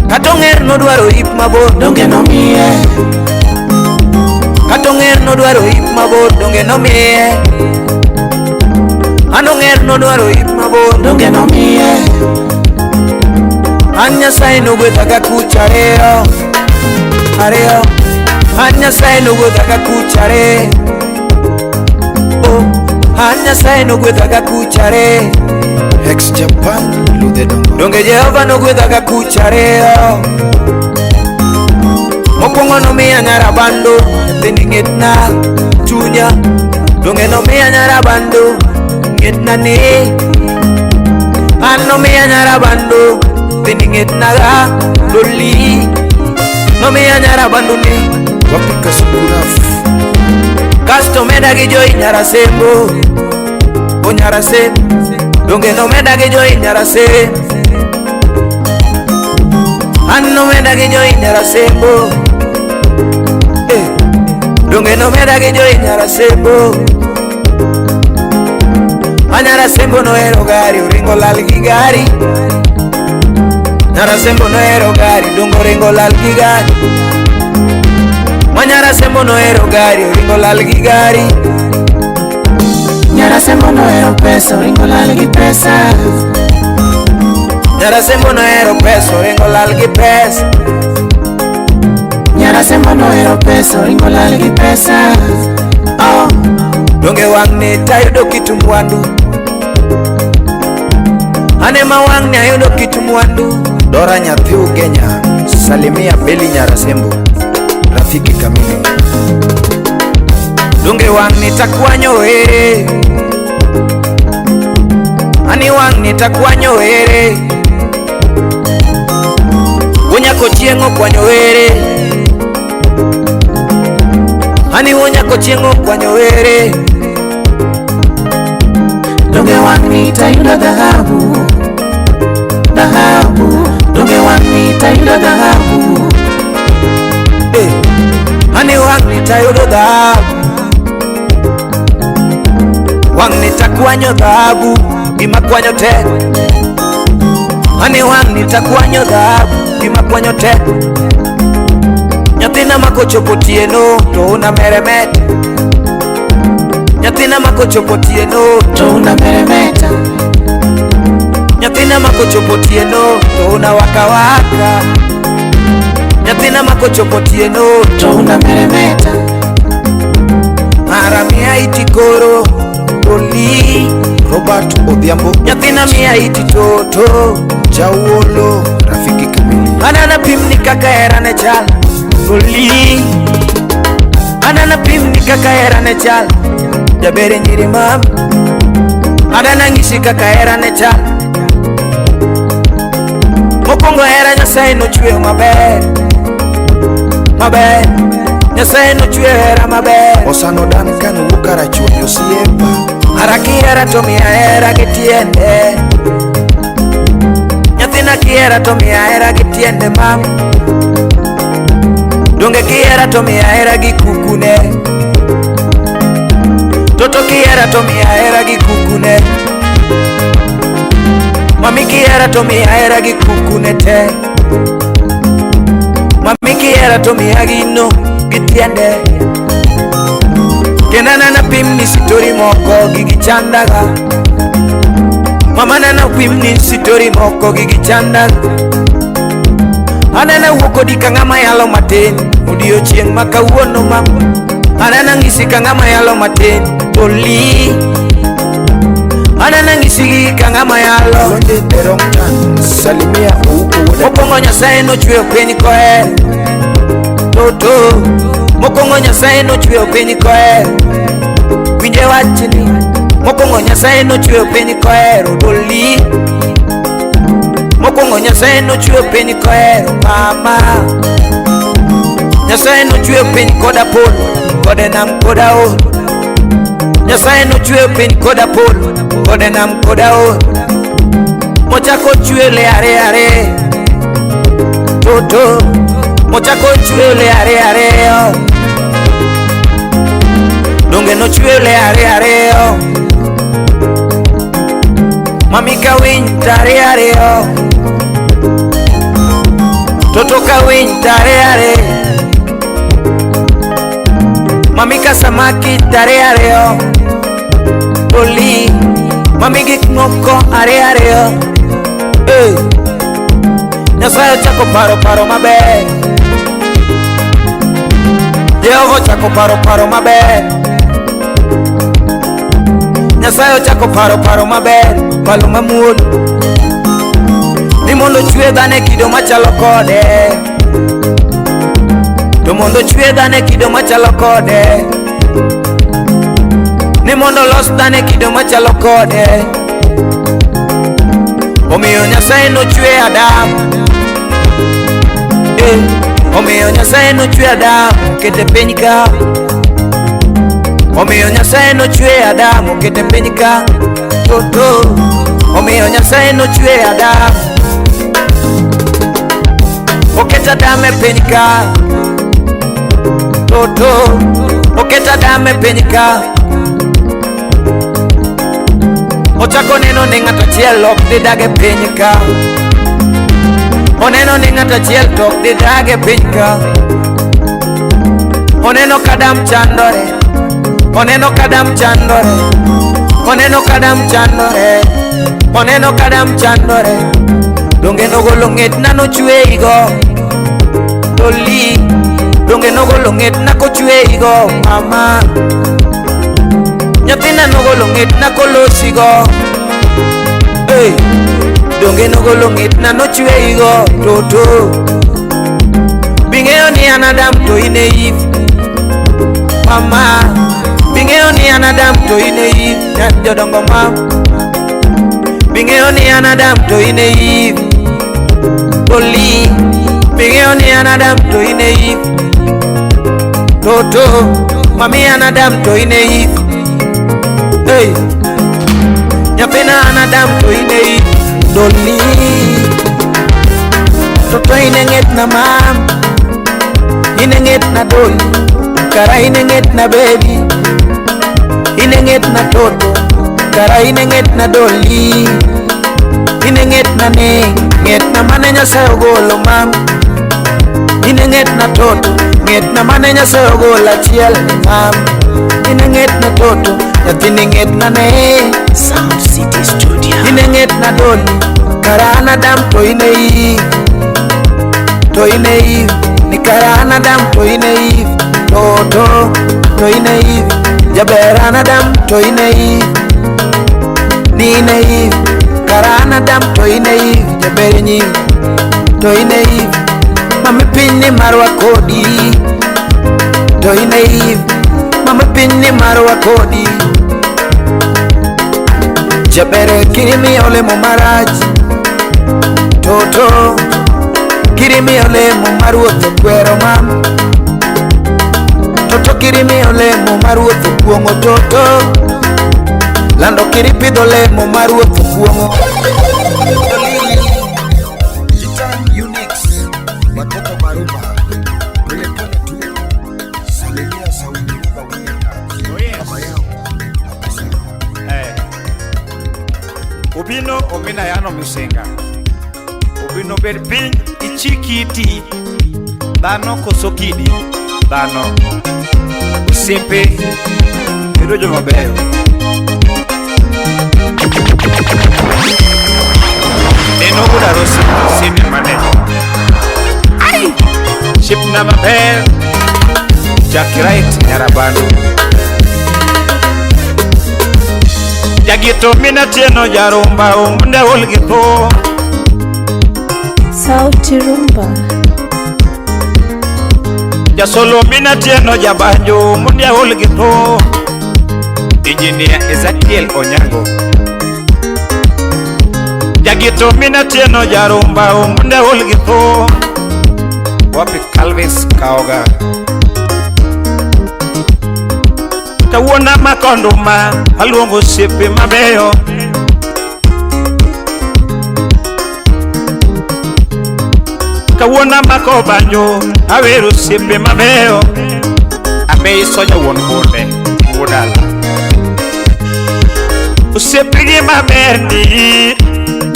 Katonger no dwaro hip mabor donge no miye Katonger no dwaro hip mabor donge no miye Anonger no dwaro hip mabor donge no miye An Nyasaye no gwedha ga kuchareo Areo An Nyasaye no gwedha ga kuchare Oh An Nyasaye no gwedha ga kuchare Ex Japan donge Jehova no gwedha ga kuchare Mokwongo no miya nyara bando Dhini ng'etna chunya donge no miya nyara bando ng'etna ni An no miya nyara bando Dhini ng'etna ga loli No miya nyara bando ni Wapika sukuraf Kasto meda gi joy nyara sembo O nyara sem donge no meda gi joy nyara sem An no meda gi joy nyara sembo donge no meda gi joy nyara sembo Anyara sembo no ero gari uringo lal gi gari Nyara sembo no ero gari dongo ringo lal gi gari Manyara sembo no ero gari uringo lal gi gari Nyara sembo no ero pesa uringo lal gi pesa Nyara sembo no ero pesa uringo lal gi pesa Nyara sembo no ero pesa uringo lal gi pesa Oh donge wang ni tayudo kitu mwandu Ane ma wang ni ayudo kitu mwandu Dora nyathi ugenya Salimia Beli Nyara Sembo Rafiki kamili donge wang ni takwanyo were Ani wang ni takwanyo were Wonyako chieng'o kwanyo were Ani wonyako chieng'o kwanyo were Donge wani tayudo dhahabu Dhahabu Donge wani tayudo dhahabu Ani wang ni tayudo dhahabu Wang ni takwanyo dhahabu Gima kwanyo te Ani wang ni takwanyo dhahabu Gima kwanyo te Nyathina makochopo tieno To una meremeta Nyathina makochopo tieno To una meremeta Nyathina makochopo tieno To una waka waka Nyathina makochopo tieno To una meremeta Mara miya iti koro Oli Robert Odhiambo Nyathina miya iti toto Jawolo Rafiki kamili Anana pimni kaka erane chal Oli Anana pimni kaka erane chal Jabere nyiri mam Anana ngisi kaka erane chal Mokwongo era Nyasaye no chwe maber Maber Nyasaye no chwe era maber Osano dan kan wukara chunyo siepa Araki era to miya era gitiende Nyathina kiera to miya era gitiende mam Donge kiera to miya era gi kukune Toto kiera to miya era gi kukune Mami kiera to miya era gi kukune te Mami kiera to miya gi no gitiende Kenda na pimni sitori moko gigichandaga. Mama na pimni sitori moko gigichandaga. Anana wuko di kangama yalo matin udio chieng makawuono mam. Anana ngisi kangama yalo matin Oli. Anana ngisi kangama yalo Londe derongtan salimia uko woda. Mokongo Nyasaye no chwe piny koe Toto Mokongo Nyasaye no chwe piny koe Winje wachni Mokongo Nyasaye no chwe piny koe Oli. Mokongo Nyasaye no chwe piny koe mama. Nyasaye no chwe piny koda polo kode nam koda o. Nyasaye no chwe piny koda polo kode nam koda o. Mochako chwe le are Toto Mochako chwe le are Donge no chwe le are Mami ka winy tare Toto ka winy tare Mami ka samaki tare Oli. Mami gik moko are Nyasaye chako paro maber. Jehova chako paro maber. Nyasaye chako paro maber. Palo mamuol Ni mondo chwe dhane kido machalo kode. To mondo chwe dhane kido machalo kode. Ni mondo los dhane kido machalo kode. Omiyo Nyasaye no chwe Adam. Omiyo Nyasaye no chwe Adam kete piny ka. Omiyo Nyasaye no chwe Adam kete piny ka. Toto Omiyo Nyasaye no chwe Adam. Oketa Adam e piny ka. Toto Oketa Adam e piny ka. Ochako neno ni ng'ato achiel ok dhi dag e piny ka. Oneno ni ng'ato achiel to ok dhi dag e piny ka. Oneno ka Adam chandore. Oneno ka Adam chandore. Oneno ka Adam chandore. Oneno ka Adam chandore. Donge nogolo ng'etna nochweyigo Oli. Donge nogolo ng'etna kochweyigo mama. Nyathina nogolo ng'etna kolosigo. Donge nogolo ng'etna nochweyigo Toto. Bing'eyo ni an Adam to in e Eve mama. Bing'eyo ni an Adam to in e Eve Nyan jodongo mam. Bing'eyo ni an Adam to in e Eve Oli. Bing'eyo ni an Adam to in e Eve Toto. Mami an Adam to in e Eve. Nyathina an Adam to in e Eve Oli. Toto in e ng'etna mam. In e ng'etna Doli. Kara in e ng'etna baby. In e ng'etna Toto. Kara in e ng'etna Doli. In e ng'etna ni ng'etna mane Nyasaye ogolo mam. In e ng'etna Toto. Ng'etna mane Nyasaye ogolo achiel mam. In e ng'etna Toto. Nyathini ng'etna ne Sound City Studio. In e ng'etna Doli. Kara an Adam to in e Eve. To in e Eve. Ni kara an Adam to in e Eve. Toto to in e Eve. Jaber an Adam to in e Eve. Ni in e Eve. Kara an Adam to in e Eve. Jaber nyi to in e Eve. Mami piny ni marwa kodi. To in e Eve. Mami piny ni marwa kodi. Jaber kirimi olemo marach. Toto kirimi olemo maruodho kwero mam. Toto kirimi olemo maruodho kuongo Toto. Lando kiripidho olemo maruodho kuongo. Watoto Maruba pole pole tu salimia sauti kwa wewe mama yao. Ubino omina yano misenga. Ubino ber piny ichikiti. Dhano koso kidi. Dhano osiepe Yudo joma beyo. Neno uda rosi sini mane. Ai! Ship na maber. Jackie Wright Nyarabando. Jagito mina tieno jarumba umunde ulgipo. Sauti Rumba. Jasolo mina tieno jabanjo umunde ulgipo. Engineer Ezekiel Onyango. Jagito mina tieno jarumba umunde ulgipo. Wapi Calvis Kaoga. Kawona makonduma aluongo siepe mabeyo. Kawona makobanjo awero siepe mabeyo. Abe isonya won bonde wodala. Osiepe gi mabendi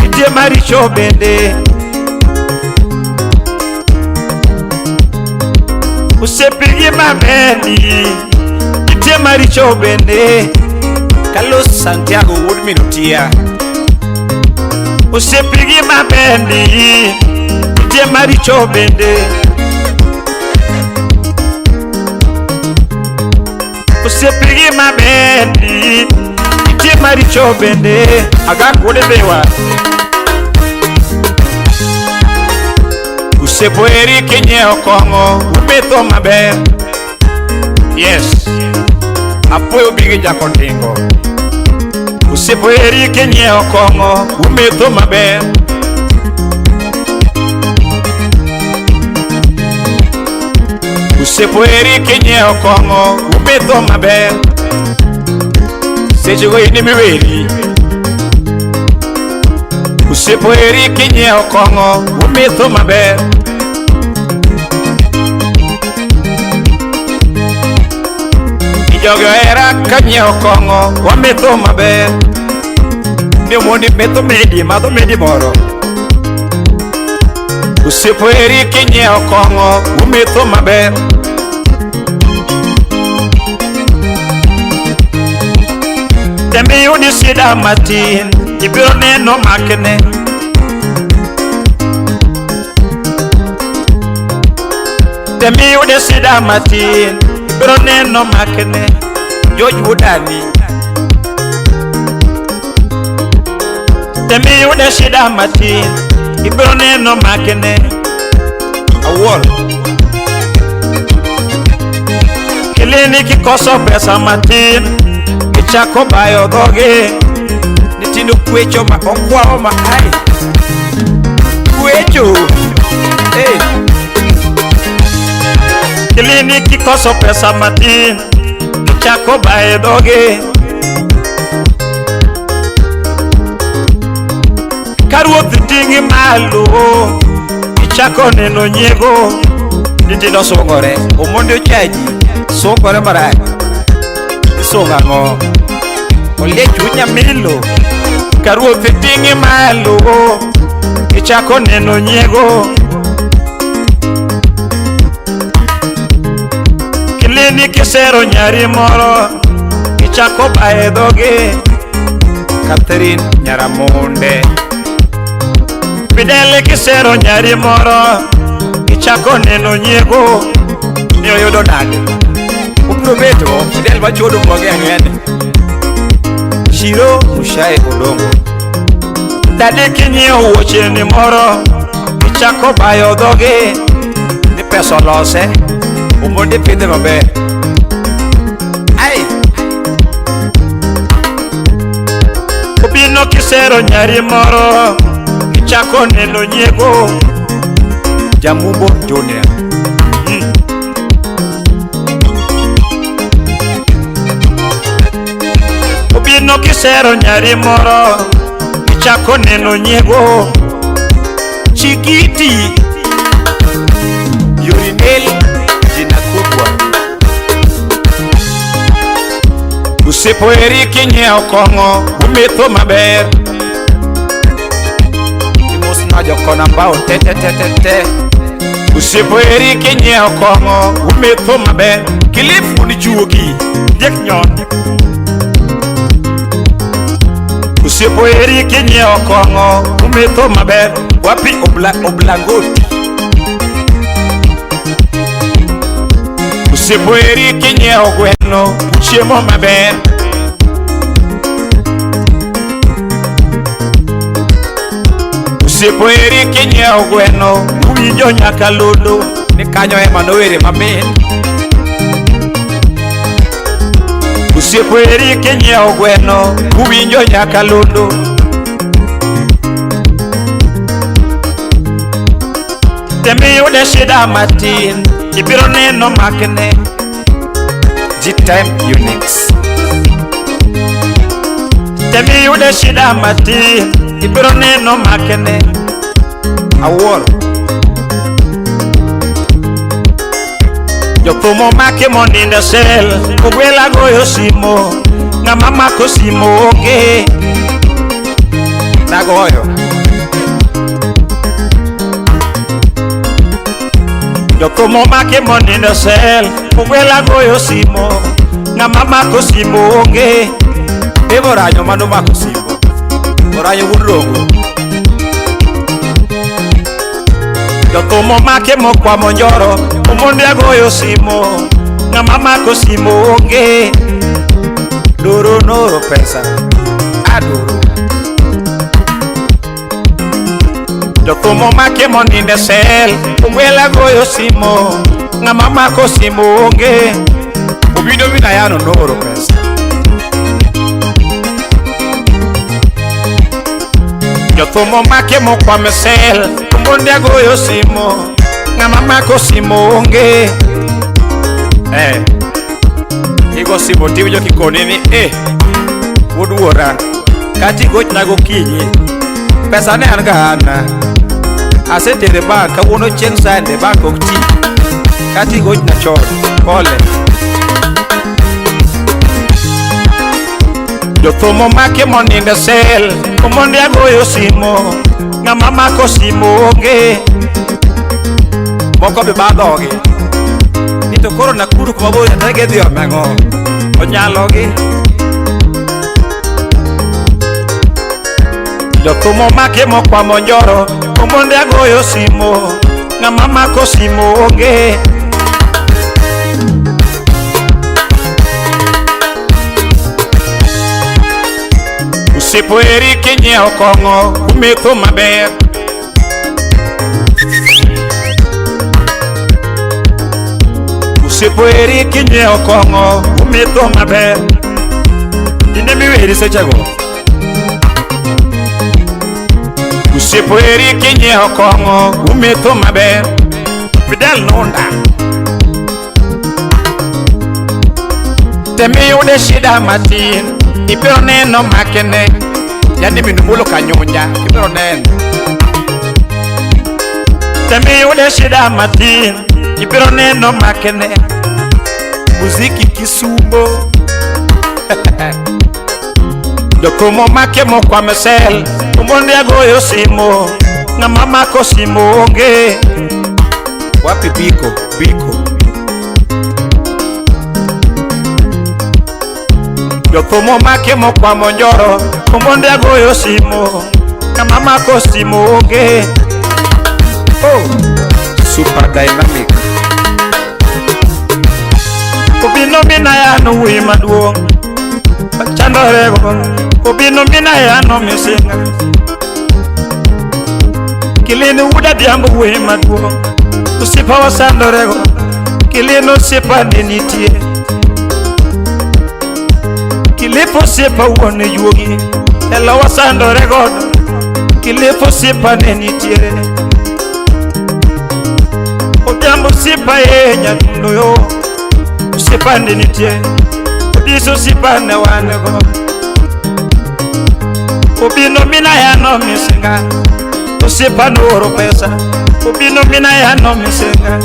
itie maricho bende. Osiepe gi mabendi itie maricho bende. Carlos Santiago Wood Minutia. Osiepe gi mabendi itie maricho bende. Osiepe gi mabendi itie maricho bende. Agak wode bewa. Osiepo eri kenye okongo umetho maber. Yes. Apoyo bigi jakontingo. Osiepo eri kenye okongo umetho maber. Osiepo eri kenye okongo umetho maber. Seche go ini miweri. Osiepo eri kenye okongo umetho maber. Jogo era kanye okongo wametho maber. Ni mondi metho medi madho medi moro. Osiepo eri kenye okongo umetho maber. Tembi yudi sida matin ibiro neno makne. Tembi yudi sida matin ibiro neno makne. George Wudani. Tembi yudi sida matin ibiro neno makne. Awol kilini kikoso pesa matin ichako bayo dhoge. Nitindo kwecho ma okwao ma ai kwecho. Hey. Kilini kikoso pesa matin ichako bayo dhoge. Karuoth tingi malo ichako neno nyego. Nitindo songore omondo chaji songore marai. Isongango ole chunya milo. Karuoth tingi malo ichako neno nyego. Kilini kisero nyari moro ichako bae dhoge. Catherine Nyaramonde. Fidel kisero nyari moro ichako neno nyego. Ni oyudo nade ubro beto Fidel bachodo mboge ang'ene. Shiro Mushai Odongo. Dade kinyo wuoche ni moro ichako bayo dhoge. Ni peso lose umonde pidhe maber. Ai Obino kisero nyari moro ichako neno nyego. Jamubo Junior. Obino kisero nyari moro ichako neno nyego. Chikiti Yurinel jina kubwa. Osiepo eri kenye okongo umetho maber. Imosna jokona mbao te. Osiepo eri kenye okongo umetho maber. Kilifu ni juogi Diek Nyon. Osiepo eri kinyiewo kong'o umetho maber wapi oblangoti. Osiepo eri kinyiewo gweno chiemo maber. Osiepo eri kinyiewo gweno uwinjo nyaka lolo ni kanyo ema nowere mamin. Osiepo eri kinyiewo gweno uwinjo nyaka lolo. Temi yude shida matin ibiro neno makne G-Time Unix. Temi yude shida matin ibiro neno makne Awuoro. Jothumo make moninde sel ogwela goyo simo ng'ama mako simo onge nagoyo. Jothumo make moninde sel ogwela goyo simo ng'ama mako simo onge. Evoranyo mano mako simo oranyo wurongo. Jothumo make mokwamo njoro omonde agoyo simo ng'ama mako simo onge. Doro noro pesa adoro. Jothumo make moninde sel ogwela goyo simo ng'ama mako simo onge. Obido binayano noro pesa. Jothumo make mokwamo sel omonde agoyo simo ng'ama mako simo onge. Igo simo tiwinjo kikoni ni wuodwora kati gochna gokinyi pesa ne an gana asetere bank kawuono chieng' sande bank ok ti kati gochna chon pole. Jothumo make moninde sel omonde agoyo simo ng'ama mako simo onge. Moko be badhogi nito koro Nakuru kuma boyo tege dhi omeng'o onyalogi. Jothumo make mokwamo njoro omonde agoyo simo ng'ama mako simo onge. Osiepo eri kinyiewo kong'o umetho maber. Osiepo eri kinyiewo kong'o umetho maber. Inde miweri sechego. Osiepo eri kinyiewo kong'o umetho maber. Fidel Nunda. Temi yude shida matin ibiro neno makne. Yani minubulo kanyonja ibiro neno. Temi yude shida matin ibiro neno makne. Muziki Kisumo. Jothumo make mokwamo sel omonde agoyo simo ng'ama mako simo onge. Wapi biko. Jothumo make mokwamo njoro omonde agoyo simo ng'ama mako simo onge. Super dynamic. Obino mina yano wuoyi maduong' chandorego. Obino mina yano misinga kilini wuda diambo wuoyi maduong'. Osiepa wasandorego kilini osiepa ne nitie. Kilipo osiepa wuon yuogi elo wasandorego kilipo osiepa ne nitiere. Odhiambo osiepa nyadundo yo osiepa ne nitie. Odiso osiepa ne wanego. Obino mina yano misinga osiepa nooro pesa. Obino mina yano misinga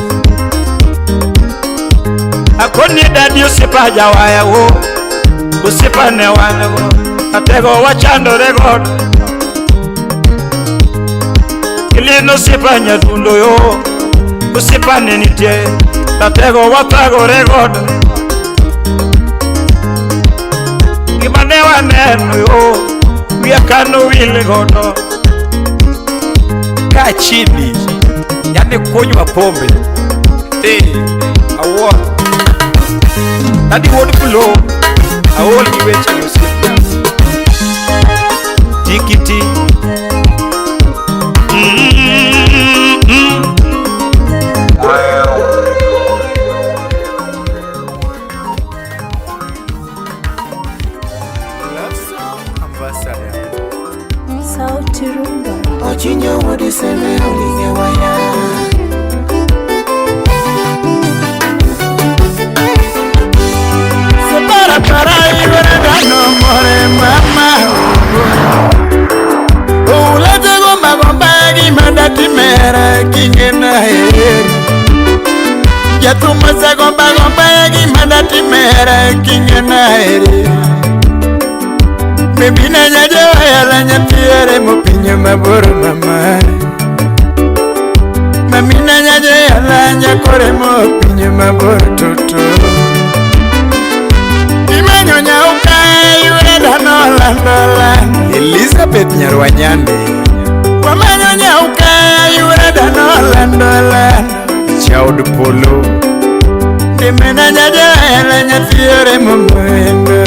akoni dadi osiepa jawaya wo. Osiepa ne wanego atego wachandorego. Kilino osiepa nyadundo yo osiepa ne nitie. Atego wathagorego. Gima ne waneno yo Wia kano wile godo Ka chini Yani kunywa pombe Awon Tadi won kulo Awol kiwecha yosipna Tikiti Sauti Rumba. Ochinyo wadi seme olinge waya Separa para ibera gano more mama Ulete gomba gomba egi mandati mera kingena heri Yatuma sa gomba gomba egi mandati mera kingena heri Bebina nyaje wayala nyatiere mopinyo maboro mama Mamina nyaje yala nyakore mopinyo maboro toto Imanyonya ukai ureda nolandola Elizabeth Nyarwanyande Wamanyonya ukai ureda nolandola Chaud Polo Dimena nyaje yala nyatiere mopinyo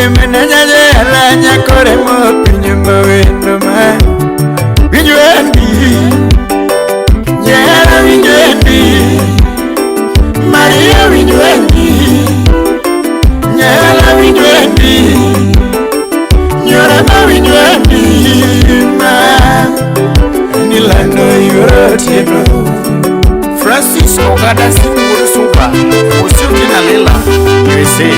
Menyaje ala nyakore mo pinyo mawendo ma Winjwendi Nyera winjwendi Maria winjwendi Nyera winjwendi Nyora ma winjwendi Ma Nilando yorotino Francis Ogada Simuru Supa Usiutina Lela USA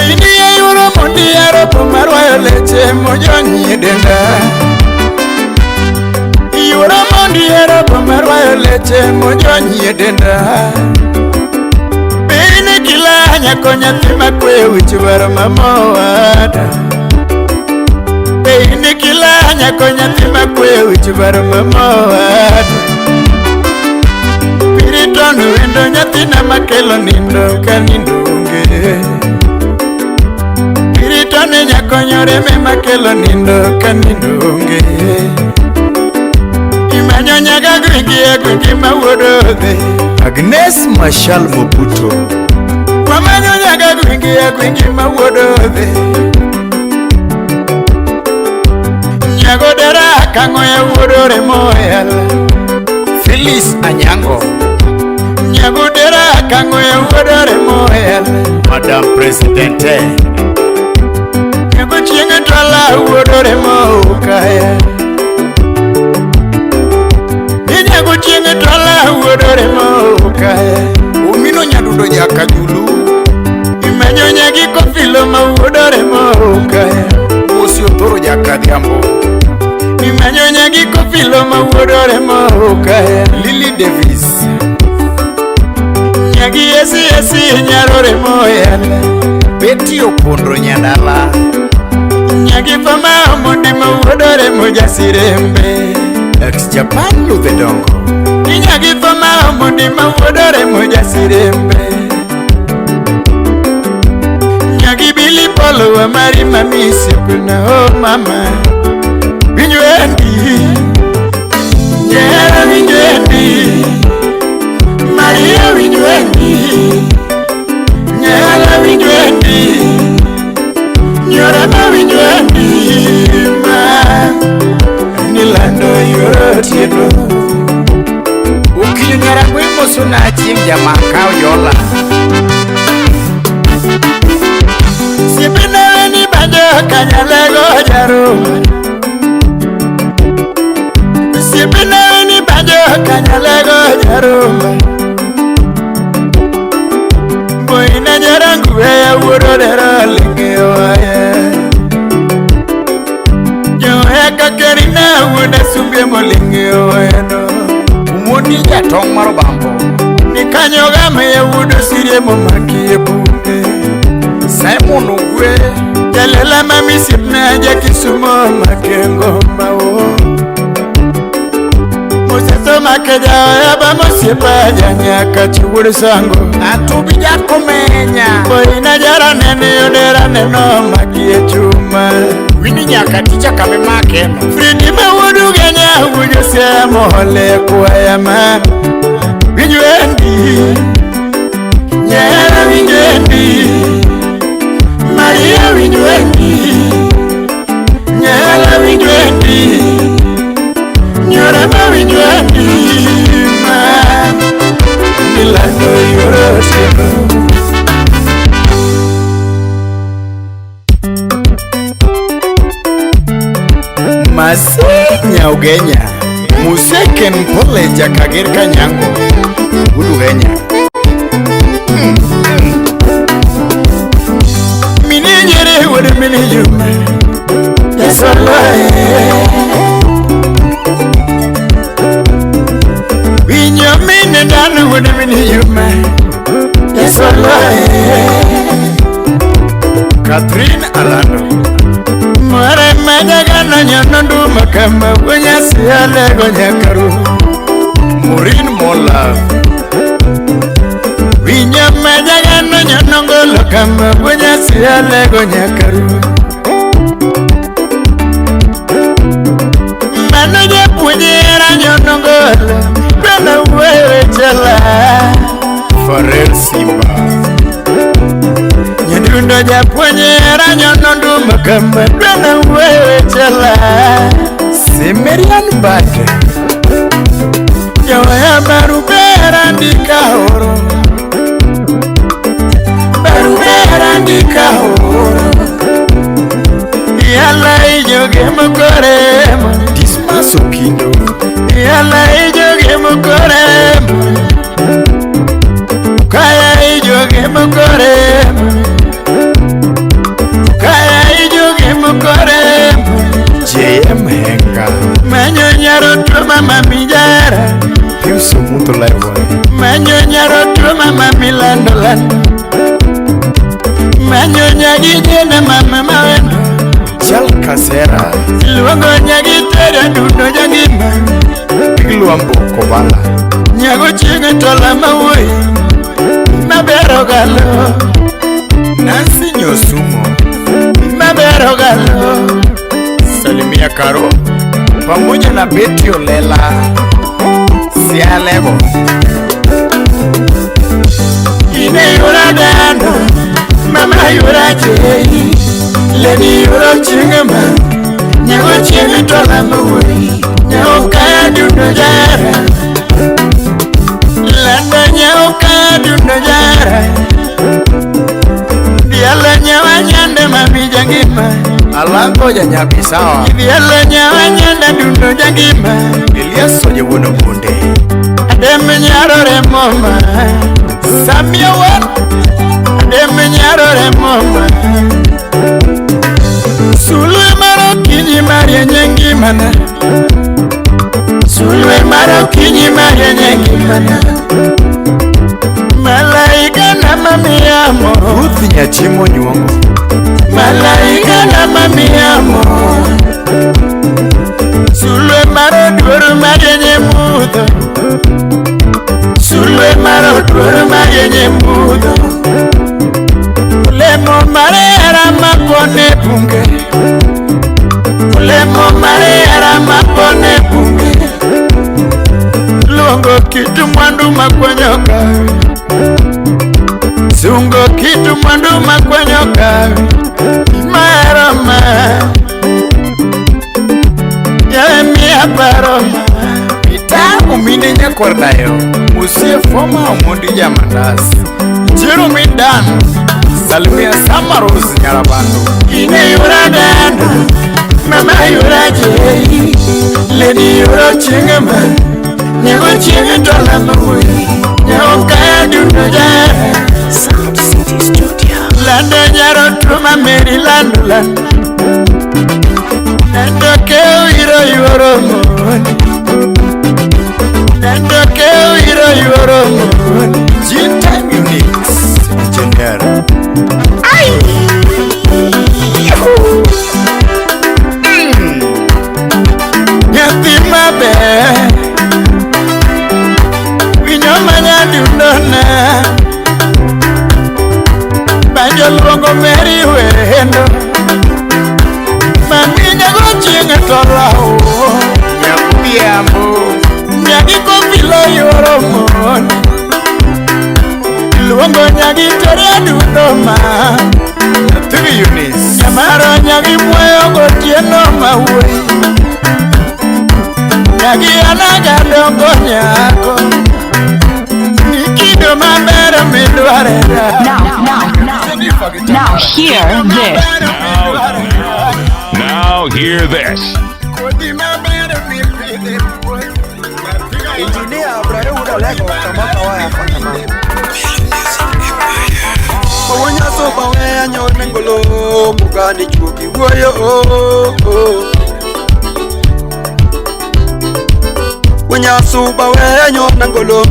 Ini ya yuro mundi ya ropo marwayo leche mojonyi denda Yuro mundi ya ropo marwayo leche mojonyi denda Bini kila nyakonya tima kwe wichibaro mamawada Bini kila nyakonya tima kwe wichibaro mamawada Piritonu wendo nyatina makelo nindo kanindunge Tone nyakonyore me makelo nindo kanindunge Imanyo nyaga gwingi mawodode Agnes Mashal Mobuto Wamanyo nyaga gwingi mawodode Nyagodera kangoya wodore moyala Phyllis Anyango Nyagodera kangoya wodore moyala Madam Presidente Kuchinga twala uodore maukaya Inya kuchinga twala uodore maukaya Umino nyadudo jaka julu Imanyo nyagiko filo maudore maukaya Osio toro jaka diambo Imanyo nyagiko filo maudore maukaya Lily Davis Nyagi esi nyarore moyala Betty Opondo nyandala Nyagi fama mundi mawodore mujasirembe Ex-Japan Luthedongo Nyagi fama mundi mawodore mujasirembe Nyagi Billy Polo wa mari mamisi kuna oh mama Winjwendi Nyera winjwendi Maria winjwendi Nyera winjwendi Nyora ma winjwendi ma Nilando yorotino Ukinyo nyara mwimo suna ching jamakao yola Sipina weni banjo kanyalego jaruma Sipina weni banjo kanyalego jaruma Boina jarangu ya urodera lingeoya Joya kakerina uda sumbie molingeoya no Umuni jatong marobambo Nikanyoga ya udo sirie momakie bunge Simon Uwe Jalela mami sipna jakisumo makengo mao Museso ke jaya ba mosiepa janyaka chiwur sango atubi jakomenya boina jara nene yodera neno magie chuma wini nyaka ticha kame make fridi mawudu genya wujo siamo hole kuaya man winjwendi nyera winjwendi Maria winjwendi nyera winjwendi Nyora ma winjwendi man Milano yorosino Masenya ugenya Museken pole jakagir kanyango Udu genya Mini nyere wade mini yume Yasalae Winyamine danu wade mini yume Yasalae Catherine Alano Mare majagana nyanandu makamba Wanya siyale gonyakaru Murin Mola Winya majagana nyanangolo kamba Wanya siyale gonyakaru Manoje punyera nyanangolo Bena wewe chala Farel Simba Nyadundo japonyera nyanandu makamba Bena wewe chala Semerian Bake Yawaya barubera ndika oro Barubera ndika oro Yala ijoge mukorema Dismaso kindo Yala ijoge mukorema Kaya ijoge mukorema Kaya ijoge mukorema JM Henga Manyo nyaro tuma mamijara Piuso muto laiwa Manyo nyaro tuma mamilando lando Manyo nyagije na mama mawendo Chal kasera Luango nyagitera duno jangima Pigluwa mboko bala Nyago chinga tola mawoi Mabero galo Nancy Nyosumo Mabero galo Salimia Karo pamoja na Betty Olela Sialego Ine yura dando Mama yura jei Leni yura chingama Nyago chingi tola mawuri Nyago kaya duno jara Landa nyago kaya duno jara Diala nyawa nyande mami jangima Alango ya nyabisawa Diala nyawa nyande duno jangima Eliaso je wono bunde Ademe nyarore moma Samia wan Ademe nyarore moma Sulwe maro kinyi maria nyengi mana Sulwe maro kinyi maria nyengi mana Malaika na mami amo Ruthi nyachimo nyuongo Malaika na mami amo Sulwe maro duoru marienye mudo Sulwe maro duoru marienye mudo Ulemo marera mapone bunge Ulemo marera mapone bunge Luongo kitu mwandu makwenyoka Sungo kitu mwandu makwenyoka Imaroma Yemia paroma Pita uminde nyakordayo Usie foma umundi jamandasi Jiru midan Salimia Samaros Nyarabando Ine yura dando Mama yura jei Leni yura chingama Nyago chingi tola mawuri Nyago kaya duno jara Sound City Studio Lando nyaro truma meri lando lando Lando keo hiro yoro moni Lando keo hiro yoro moni G-Time Unix Engineer Ay! Yahoo! Nyati mabe Jolongo Mary Wendo Maminya Gochinga Torao Nyakubiambo Nyagiko Vilo Yoromon Luongo Nyagi Toria Dudoma Tiri Yunis Nyamaro Nyagi Mweyo Gotieno Mawe Nyagi Anaga Dongo Nyako Nikido Mabera Midwareda Now hear this. Now hear this. Engineer Abraham Lego kamata waya fatama. Mawanya so bawe nyone ngolo mugani chuki woyo. Wanya so bawe nyone ngolo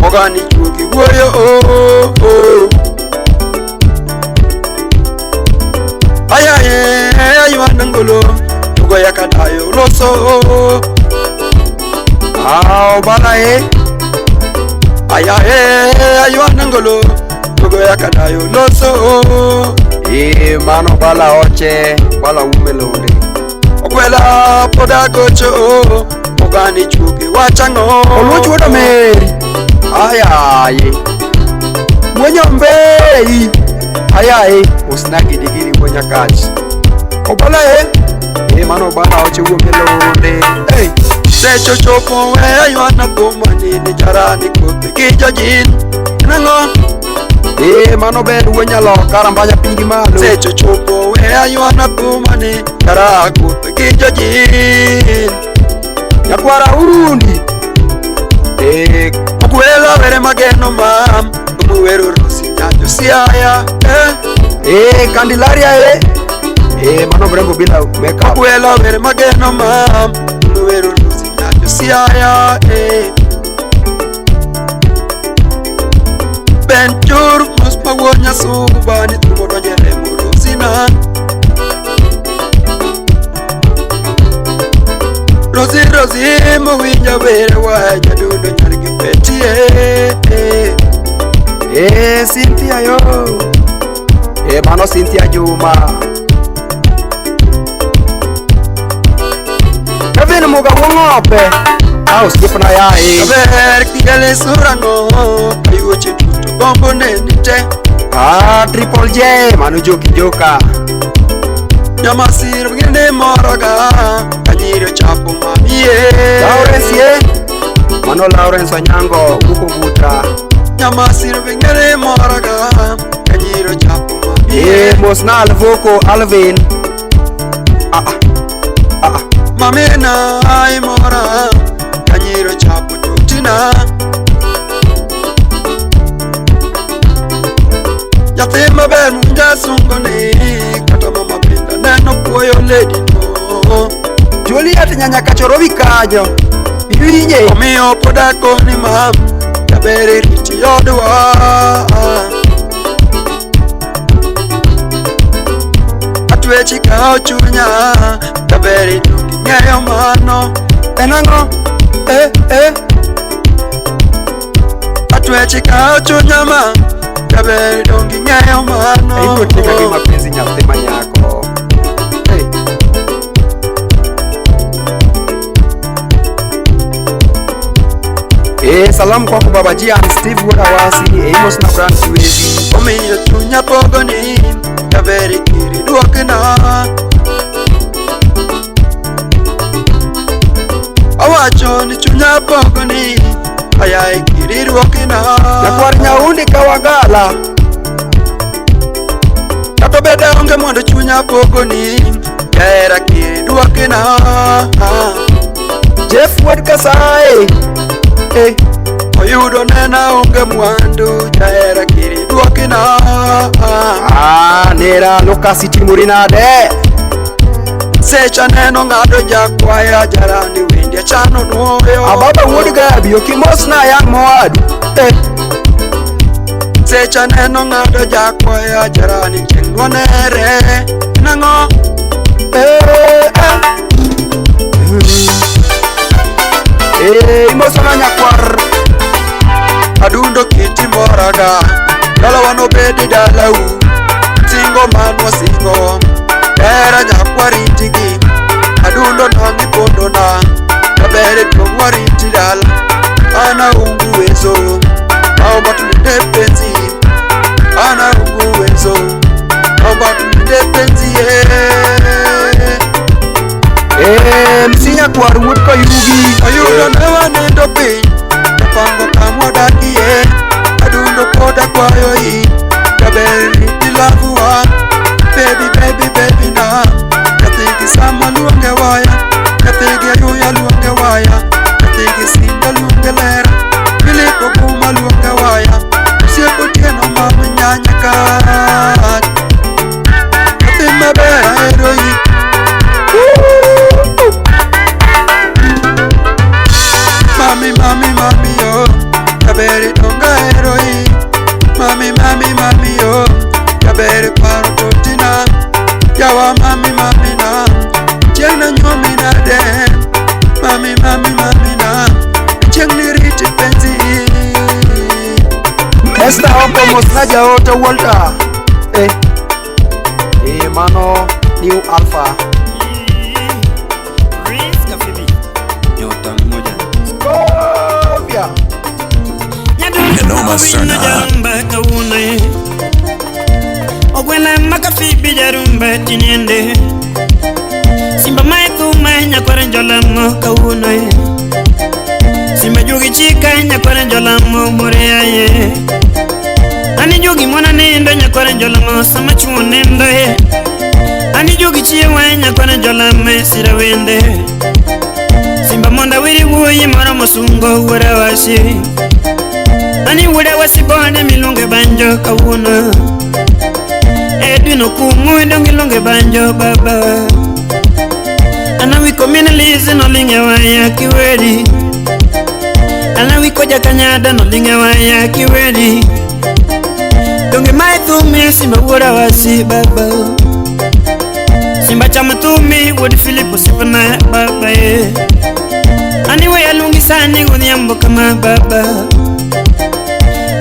mugani chuki woyo. Ayaye aywanangolo tugo yakadayo loso balae ayaye aywanangolo tugo yakadayo loso mano bala oche bala umelonde okwela poda gocho ogani chuki wachango oluchudo meri ayaye mwenyombei ayaye usnagi digiri kwenye kaji obalae mano bala oche umelonde secho chopo we ywana pomani ni jarani kote kijajin nango mano ben wenyalo karambaya pingi malo secho chopo we ywana pomani jara kote kijajin yakwara urundi okwela vere mageno mam umuwero rosi nyajo siaya kandilaria mano brengo bila makeup okwela vere mageno mam umuwero rosi nyajo siaya benjur muspa wonya subani tumodo nyere morosina Rosi mawinja vere waja dundo nyargi petie Cynthia yo mano Cynthia Juma Kevin muga wongope skipna ya Kaber kigale surano Ayuche tuto gombo nenite Triple J manu joki joka Nyamasir bgende moraga Kanyiro chapo mamie Lawrence mano Lawrence Wanyango uko buta Nyamasir bgende moraga Kanyiro chapo mamie Mosna alvoko Alvin Mamena ay mora Kanyiro chapo tutina Yatima ben munja sungone Kata mama pinda neno kuoyo lady no Juliet nyanya kachorobi kajo Yuinye Omio podako ni mam Yabere riti yodwa Atwechi kao chunya Yabere dungi ngeyo mano Enango Atwechi kao chunya ma Yabere dungi ngeyo mano Ipo tika kima penzi nyatema nyako Salamu kwa baba Jia and Steve Wadawasi Amos na Brand Kiwezi Omiyo chunya pogoni Yabere kiri duokina Awacho ni chunya pogoni Ayaye kiri duokina Nakwari nyaundi kawagala Kato bede onge mwando chunya pogoni Yaera kiri duokina Jeff Wadkasai Oyudo nena onge mwandu Jaera kiri duokina Nera Lucas Timurina de Secha neno ngado jakwaya Jarani windia chano nuoyo Ababa wudi gabi Okimosna yang moadu Secha neno ngado jakwaya Jarani chengwa nere Nango Imosana nyakwar Adundo kiti moraga Dala wano bedi dalau adundo nangi pondo na kabere tongwari tidala ana ungu wezo au batulinde penzi ana ungu wezo au batulinde penzi msinya kwa ruwut ko yugi ayudo newa nendo piny napango kamwa dakie adundo koda kwayo hii kaberi tilavuwa baby baby baby na katigi sama luonge waya katigi ayuya luonge waya katigi sinda luonge lera Filipo kuma luonge waya usieko tieno mama nyanya kat kathi maber ahero yi Mami mami mami yo kaberi tonga ahero yi Mami mami mami yo kaberi paro totina Yawa mami mami na Cheng na nyomi na den Mami mami mami na Cheng ni riti penzi Esta oko mosnaja oto Walter mano New Alpha Rizka Fibi Nyota mmoja Scovia Noma sana Ogwela makafibi jarumba tiniende Simba maitu manya kwa renjolamo kawunoye Simba jugi chika nya kwa renjolamo moreaye Ani jugi mwana nendo nya kwa renjolamo sama chunendo ye Ani jugi chiwa nya kwa renjolamo sirawende Simba monda wiri wuyi mara musungo wura wasi Ani wura wasi bone milunge banjo kawuno Edwino kumu ndongilonge banjo baba Ana wiko minalize no linge waya kiwedi Ana wiko jakanyada no linge waya kiwedi Donge maithumi simba wura wasi baba Simba chamatumi wadi Filipo sipana baba ye Ani ya lungi sani gunyambo kama baba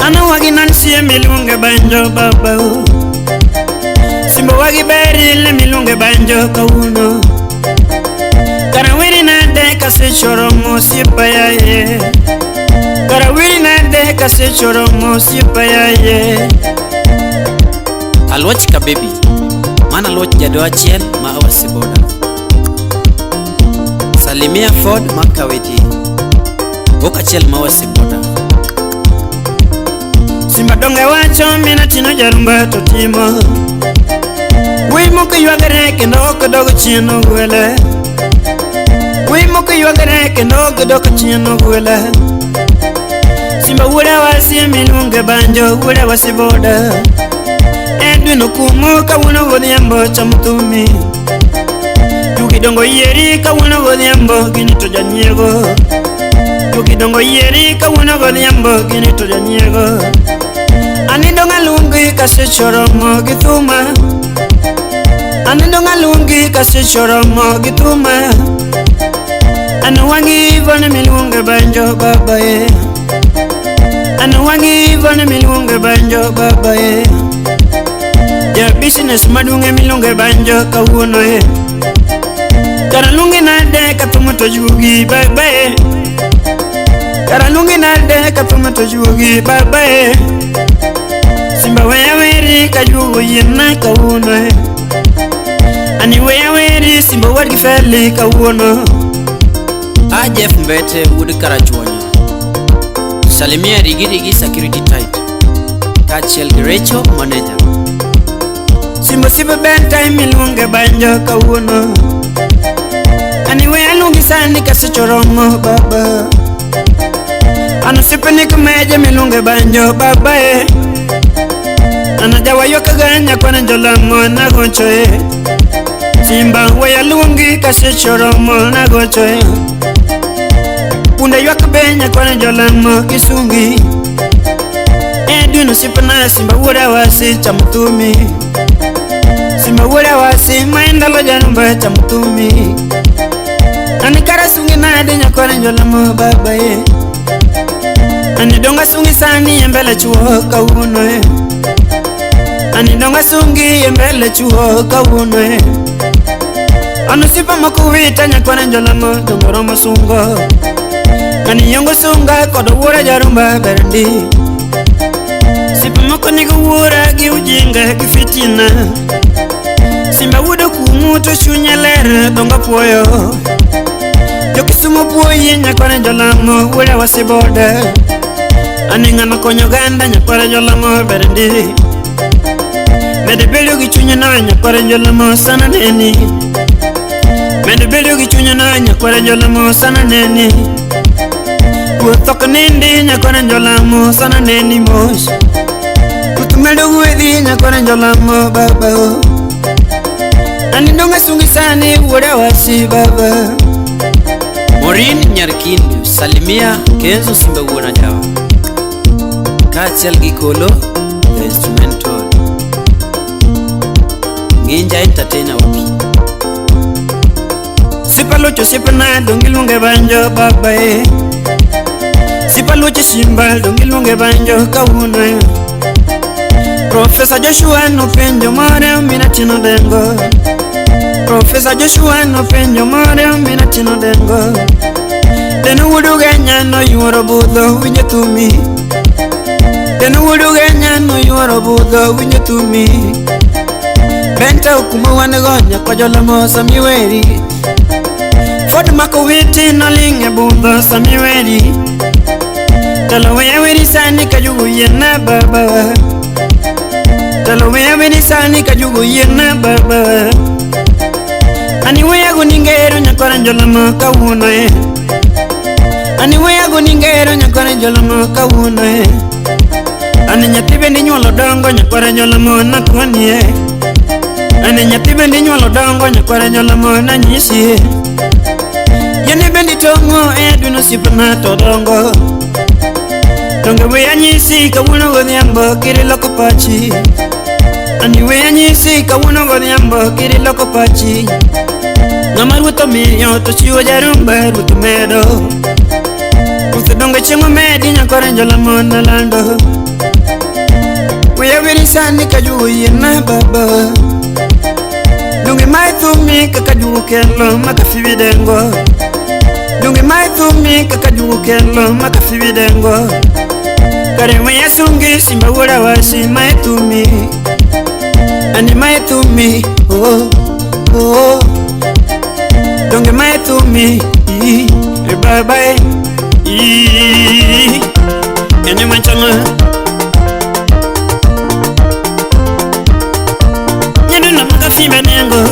Ana wagi nansiye milunge banjo baba Simba wagi beri le milunge banjo kawuno Karawiri na de kase choromo sipa ya ye Karawiri na de kase choromo sipa ya ye Alwach ka baby Mana alwach jado achiel ma awasi boda Salimia Ford makaweti Boka achiel ma awasi boda Simba donge wacho mina tino jarumba totimo Wimo ke yuagare kendo kodogo chieno gwele Wimo ke yuagare kendo kodogo chieno gwele Simba wura wasi milunge banjo wura wasi boda Edwino kumu kawuno godhiambo chamutumi Yugidongo yeri kawuno godhiambo ginito janyego Yugidongo yeri kawuno godhiambo ginito janyego Anindo ngalungi kase choromo githuma Anindo ngalungi kase choromo githuma Anu wangi vane milunge banjo baba ye Anu wangi vane milunge banjo baba ye Ja business madunge milunge banjo kawuno ye Karalungi nade katumuto jugi baba ye Karalungi nade katumuto jugi baba ye Simba weya weri kajugo yena kawuno Ani weya weri simba wadi feli kawuno Jeff Mbete wudi karachuonyo Salimia rigirigi security tight Kachiel Girecho manager Simba siba benta milunge banjo kawuno Ani weya lungi sani kasi choromo baba Anu sipa nikumeja milunge banjo baba Ana jawa yoka ganya kwa njolamo na gochoe Simba weya lungi kasi choromo na gochoe Punda yoka benya kwa njolamo kisungi Edwino sipana simba wura wasi chamutumi Simba wura wasi maindalo janumba chamutumi Ani kara sungi na denya kwa njolamo baba ye Ani donga sungi sani yembele chuo kawuno Ani donga sungi yembele chuo kawuno Anusipa makuwita nyakwara njolamo dongoro masungo Ani yongo sunga kodo wura jarumba berandi Sipa makoniga wura gi ujinga gi fitina Simba wuda kumuto shunya lera donga poyo Jokisumo poyi nyakwara njolamo wura wasiboda Ani ngana konyo ganda nyakwara njolamo berandi Mede belyo gi chunya na nyakwara njolamo sana neni Mende belyo gi chunya na nyakwara njolamo sana neni Kuthok nindi nyakwara njolamo sana neni mosh Kutumelo guwedi nyakwara njolamo baba Ani ndonga sungi sani uwada wasi baba Morin Nyarkindu Salimia Kenzo Simba Wuna Jawa Kachel Gikolo The Instrumental Nginja Entertainer Wapi Sipa lucho sipa na dongilunge banjo baba Sipa lucho shimbal dongilunge banjo kawuna Professor Joshua no penjo mare mina chino dengo Professor Joshua no penjo mare mina chino dengo Denu wudu ganya no yuoro budho winje tumi Denu wudu ganya no yuoro budho winje tumi Benta ukuma wanegonya kwa jolamo samiweri Ford makowiti no linge budho samiweri Talowe ya wiri sani kajugu yena baba Talowe ya wiri sani kajugu yena baba Aniwe ya guningero nyakwara njolamo kawuno Aniwe ya guningero nyakwara njolamo kawuno Ani nyatibe ndi nyuolo dongo nyakwara njolamo nakwani Ani nyatibe ndi nyuolo dongo nyakwara njolamo na nyisi Yene bendi tongo duno sipana to dongo Dongo we anyisi kawuno godhiambo kiri loko pachi Ani we anyisi kawuno godhiambo kiri loko pachi Ngama ruto miyo to chiwo jarumba ruto medo Ruto dongo chengo medi nyakwara njolamo na lando Weya wiri sani kajugu yena baba Dungi mai thumi kakajugu kelo makafibi dengo Dungi mai thumi kakajugu kelo makafibi dengo Kare weya sungi simba wura wasi mai thumi Ani mai thumi oh oh Dungi mai thumi bye bye Ene manchanga Nyaduna makafibi dengo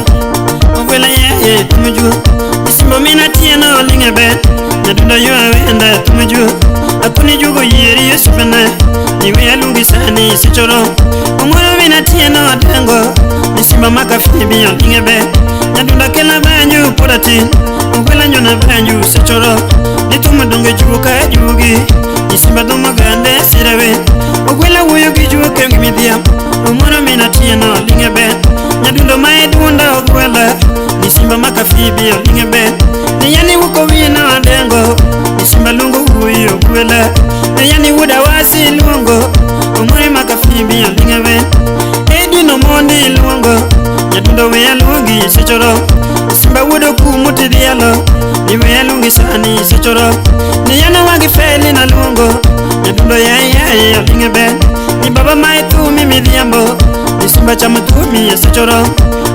Mwela ya tumuju Nisimbo mina tieno lingebe Nyaduna yuwa wenda tumuju Akuni jugo yeri yusufena Niwe ya lungi sani sichoro Umwela mina tieno dengo Nisimbo makafibi lingebe Nyaduna kela banyu puratin Mwela nyona banyu sichoro Nitumu donge juka jugi Nisimba domo gande sirawe Mwela wuyo giju kengi midhiam Umwela mina tieno lingebe Nyadundo mae duonda ogwela Nisimba makafibi lingebe Niyani wuko wina adengo Nisimba lungo huyo ogwela Niyani wuda wasi lungo Umwere makafibi lingebe Edwino mondi lungo Nyadundo wea lungi sechoro Nisimba wudo kumuti dialo Niwea lungi sani sechoro Niyana wagi feli na lungo Nyadundo ya lingebe Ni baba mae tumi midhiambo Nisimba chama tumi sechoro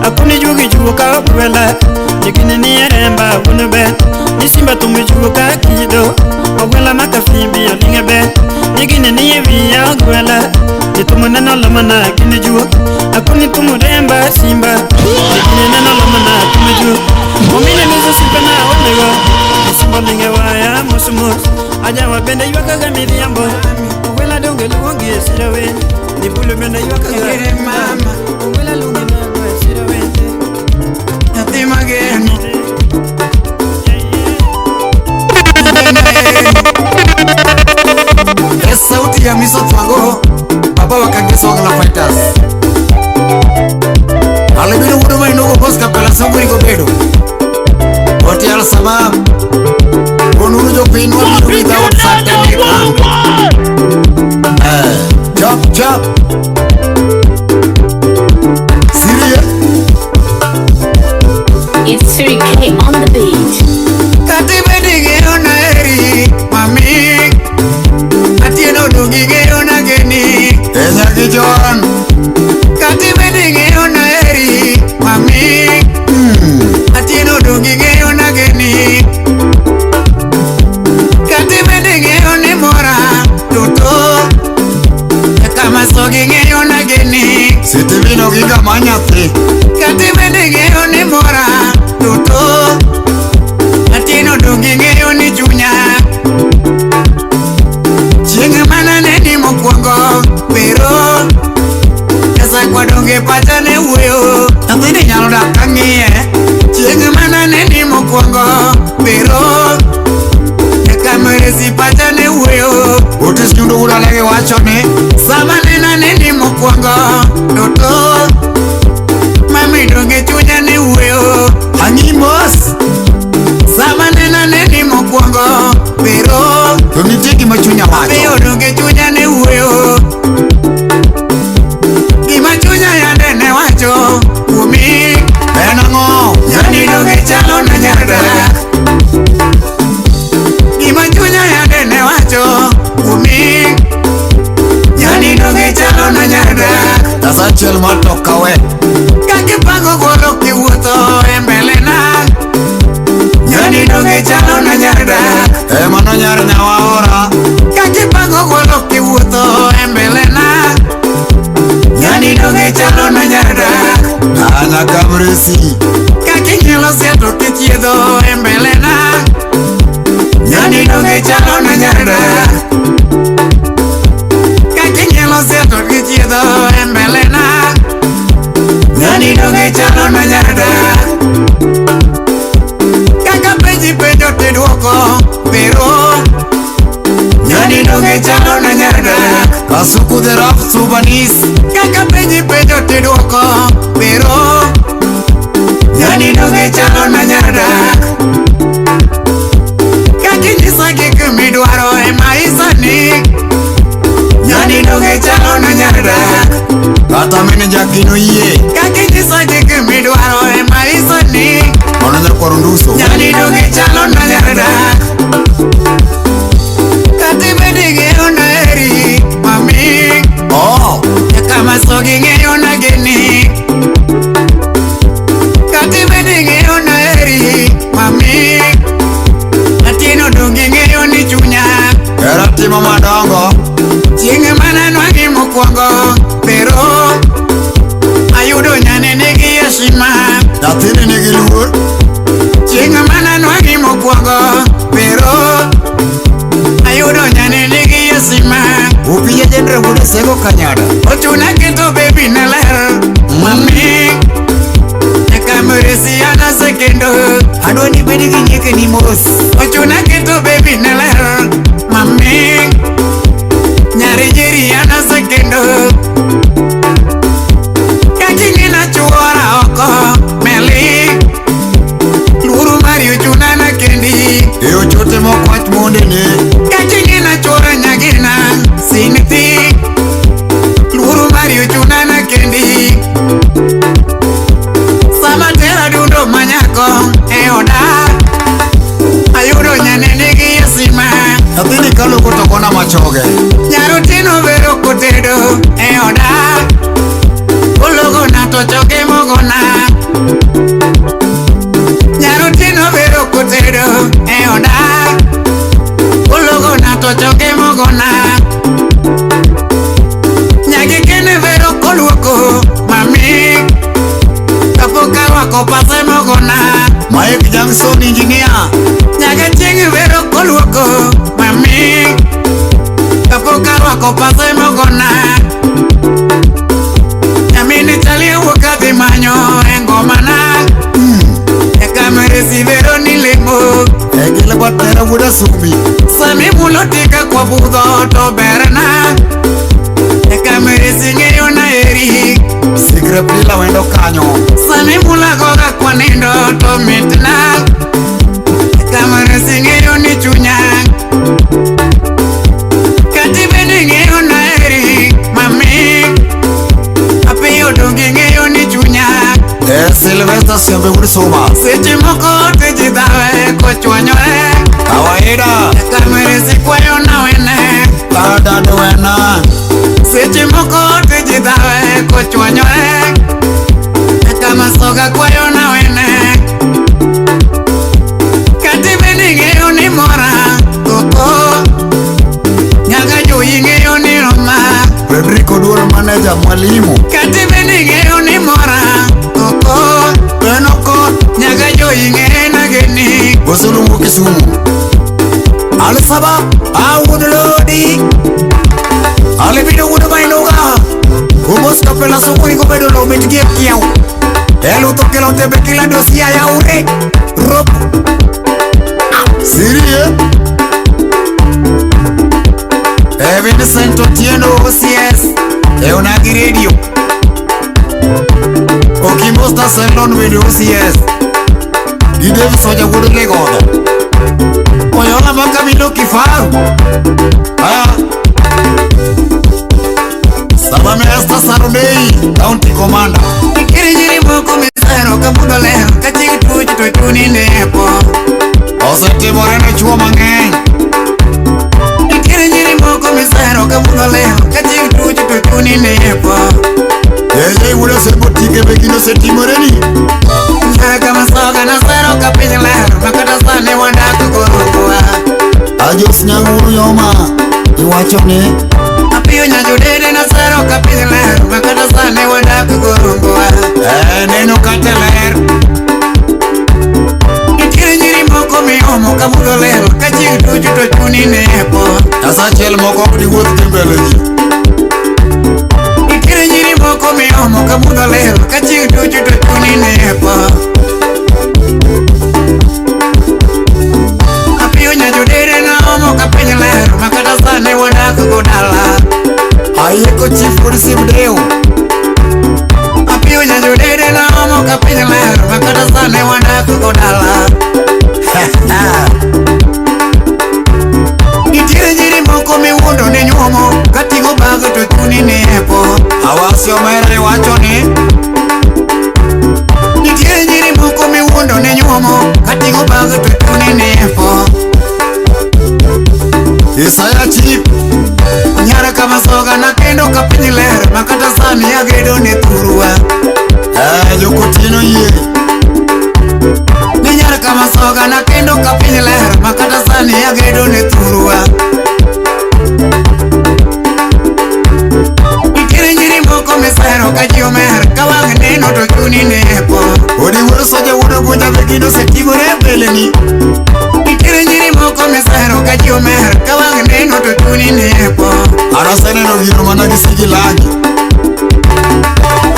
Akuni jugi juka ogwela Nikini ni eremba unube Nisimba tumi juka kido Ogwela makafibi lingebe Nikini ni evia ogwela Nitumu neno lomana kini juo Akuni tumu remba simba Nikini neno lomana kini juo Omine nizo sipana onego Nisimba linge waya musumus Aja wabende yuwaka gamidi yambo Ogwela donge luongi esirawe Nipulu bende yuwaka gamidi mama Ogwela lungi nangwa esirawe Nathi mageni Sauti ya miso twago Baba wakangesa wakala fighters Alibino huduma inogo boska pala samburi ko bedo Oti al sabab Konuru jo pin wa bidu without certain Chop chop It's manyathi. Kati bende ng'eyo ni mora duto atino dongi ng'eyo ni chunya. Chieng' mana neni mokwongo pero kasa kwa donge pacha ne wuoyo nyathini nyalo dak kang'iye. Chieng' mana neni mokwongo pero kameresi pacha ne wuoyo. Otis Nyundo Udalege wacho ni sama nena neni mokwongo duto mami donge chunya ne wuoyo. Ang'i mos Sama nena neni mokwongo pero to nitie gima chunya abiyo wacho. donge chunya ne wuoyo. Gima chunya yande ne wacho kuomi En ang'o? yani donge chalo na nyardak. Gima chunya yande ne wacho kuomi yani donge chalo na nyardak. Kasa achiel mar tok kawe. Kakipango golo kiwuotho e mbele na yani donge chalo na nyardak. Mano nyar nyawaora. Kakipango golo kiwuotho e mbele na yani donge chalo na nyardak. Ana kamresi. Kakinyelo seto kichiedho e mbele na yani donge chalo na nyardak. Kakinyelo seto kichiedho e mbele na yani donge chalo na nyardak. Kaka penji penjo tiduoko pero yani donge chalo na nyardak. Kasuku the rap Subanis. Kaka penji penjo tiduoko pero yani donge chalo na nyardak. Kakinyisa gik midwaro e maisha ni yani donge chalo na nyardak. Kata mene jakino yie. Kakinyisa gik midwaro e maisha ni Mano nyakwaro nduso. yani donge chalo na nyardak. Kati bende ng'eyo na heri mami. Oh. Kama sogi ng'eyo na geni. Kati bende ng'eyo na heri mami. Atino donge ng'eyo ni chunya. Era timo madongo. Chieng' mana nwang'i mokwongo pero ayudo nyane nigi heshima. Nyathini nigi luor. Chieng' mana nwang'i mokwongo pero ayudo nyane nigi heshima. Upije jendre wude sego kanyada. Ochuna keto baby na ler mami. Kameresi ana sekendo Adwa ni bedi gi nyeke ni mos. ochuna keto baby na ler mami. Nyari jeri ana sekendo kaking'ina chuora oko meli luru mari ochuna na kendi. E ochote mokwach monde ni. Kaking'ina chuora nyagina sinthi luru mari ochuna na kendi. Sama tera dundo manyako e oda ayudo nyane nigi heshima. Nyathini kalo koto kona machoge. Nyarotino vero kotedo e oda ologo na to choke mogona. Nyarotino vero kotedo e oda ologo na to choke mogona. Nyagi kene vero koluoko mami kapok arwako pase mogona. Mike Jackson engineer. Nyaga chieng' vero koluoko mami kapok arwako pase mogona. Nyamini chali wuok adhi manyo e ngomana. Kameresi vero ni lemo. Egile batera wuda sumi. Sami mulo tika kwa budho to berna. Kameresi ng'eyo na heri. Sigre pila wendo kanyo. Sami mula goga kwa nindo to mitna. Kameresi ng'eyo ni chunya. Kati bende ng'eyo na heri mami. Apiyo donge ng'eyo ni chunya. Sylvester siembe wude suma. Seche moko teji dhawe kochwanyore. Kawaida. Kameresi kwayo na wene. Kadado wena. Seche moko teji dhawe kochwanyore. Kama soga kwayo na wene. Kati bende ng'eyo ni mora koko. Nyaga joyi ng'eyo ni roma. Federico Duoro manager mwalimu. Kati bende ng'eyo ni mora Al-Sabab awudu lodi Alibido wudu mainuga Umos kapela sukuri kubedo lo mitigie kiau Elu tokelo tebe kila dosia ya ure Rob Sirie Vincent Otieno OCS Eunagi Radio Okimosta Salon with OCS Gidevi soja wudu legodo Oyola maka milo kifaru Sabame esta Sarudei County Commander Ikiri jiri moko misero kamudo leo Kachigi tuji tuituni nepo Osete moreno chuo mangeng Ikiri jiri moko misero kamudo leo Kachigi tuji tuituni nepo Yeye ule sebo tike begino seti moreni Naka masoga na sero kapinyi leo Makata sane wanda kukurukua Ajos nyanguru yoma Iwachone Apio nyajudede na sero kapinyi leo Makata sane wanda kukurukua Neno kateler Ikiri jiri moko miyomo kamudo leo Kachigi tuji tuituni nepo Tasa chel moko kudi woth kimbeleji Ikiri jiri moko miyomo kamudo leo Kachigi tuji tuituni nepo Apio nyajudede na omo kapinyi leo Makata sane wanda kukudala Ayeko chief urisibdeo Apio nyajudede na omo kapinyi leo Makata sane wanda kukudala Itire jiri moko miwundo ne nyuomo Katigo bago to tuni nepo Awasio mere wachone Itire jiri moko miwundo ne nyuomo Katigo bago to tuni nepo Isaya chief Nyara kama soga na kendo kapinyi lero Makata sani ya gedo ne turua Jokotino ye Ninyara kama soga na kendo kapinyi lero Makata sani ya gedo ne turua Ikiri njiri moko mesero kajio mer Kawang neno to chuni nepo Odi wudu soja wudu bunja begino setigo rebeleni Ikiri njiri moko mesero kajio mer Kawang neno to chuni nepo Arasene no gino managi sigi lagi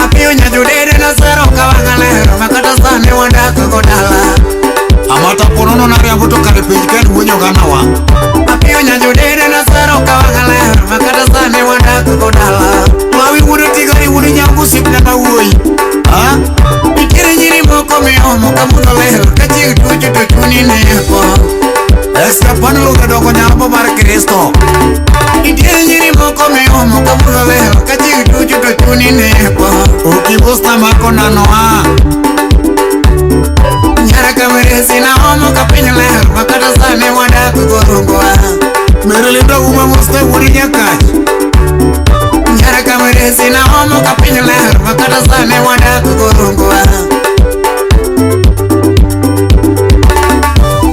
Apio nyajudede na sero kawang lero Makata sane wanda kukodala Amata ponono nari ambuto kare pejikeni mwenyo ganawa Apio nyajudede na sero kawang lero Makata sane wanda kukodala Mawi wudu tigari wudu nyangu sipna na uoi Ikiri njiri moko miyomo kamudo lero Kachigi tuju tuchuni nepo Extra panelo gadoko nyarbo mar Kristo Ikiri njiri moko miyomo kamudo lero Kachigi tuju tuchuni nepo Ukibusta mako na noa Nyara kameresi na homo kapinyi lero Makata sane wanda kukurungua Merelinda uma muste wuri nyakachi Nyara kameresi na homo kapinyi lero Makata sane wanda kukurungua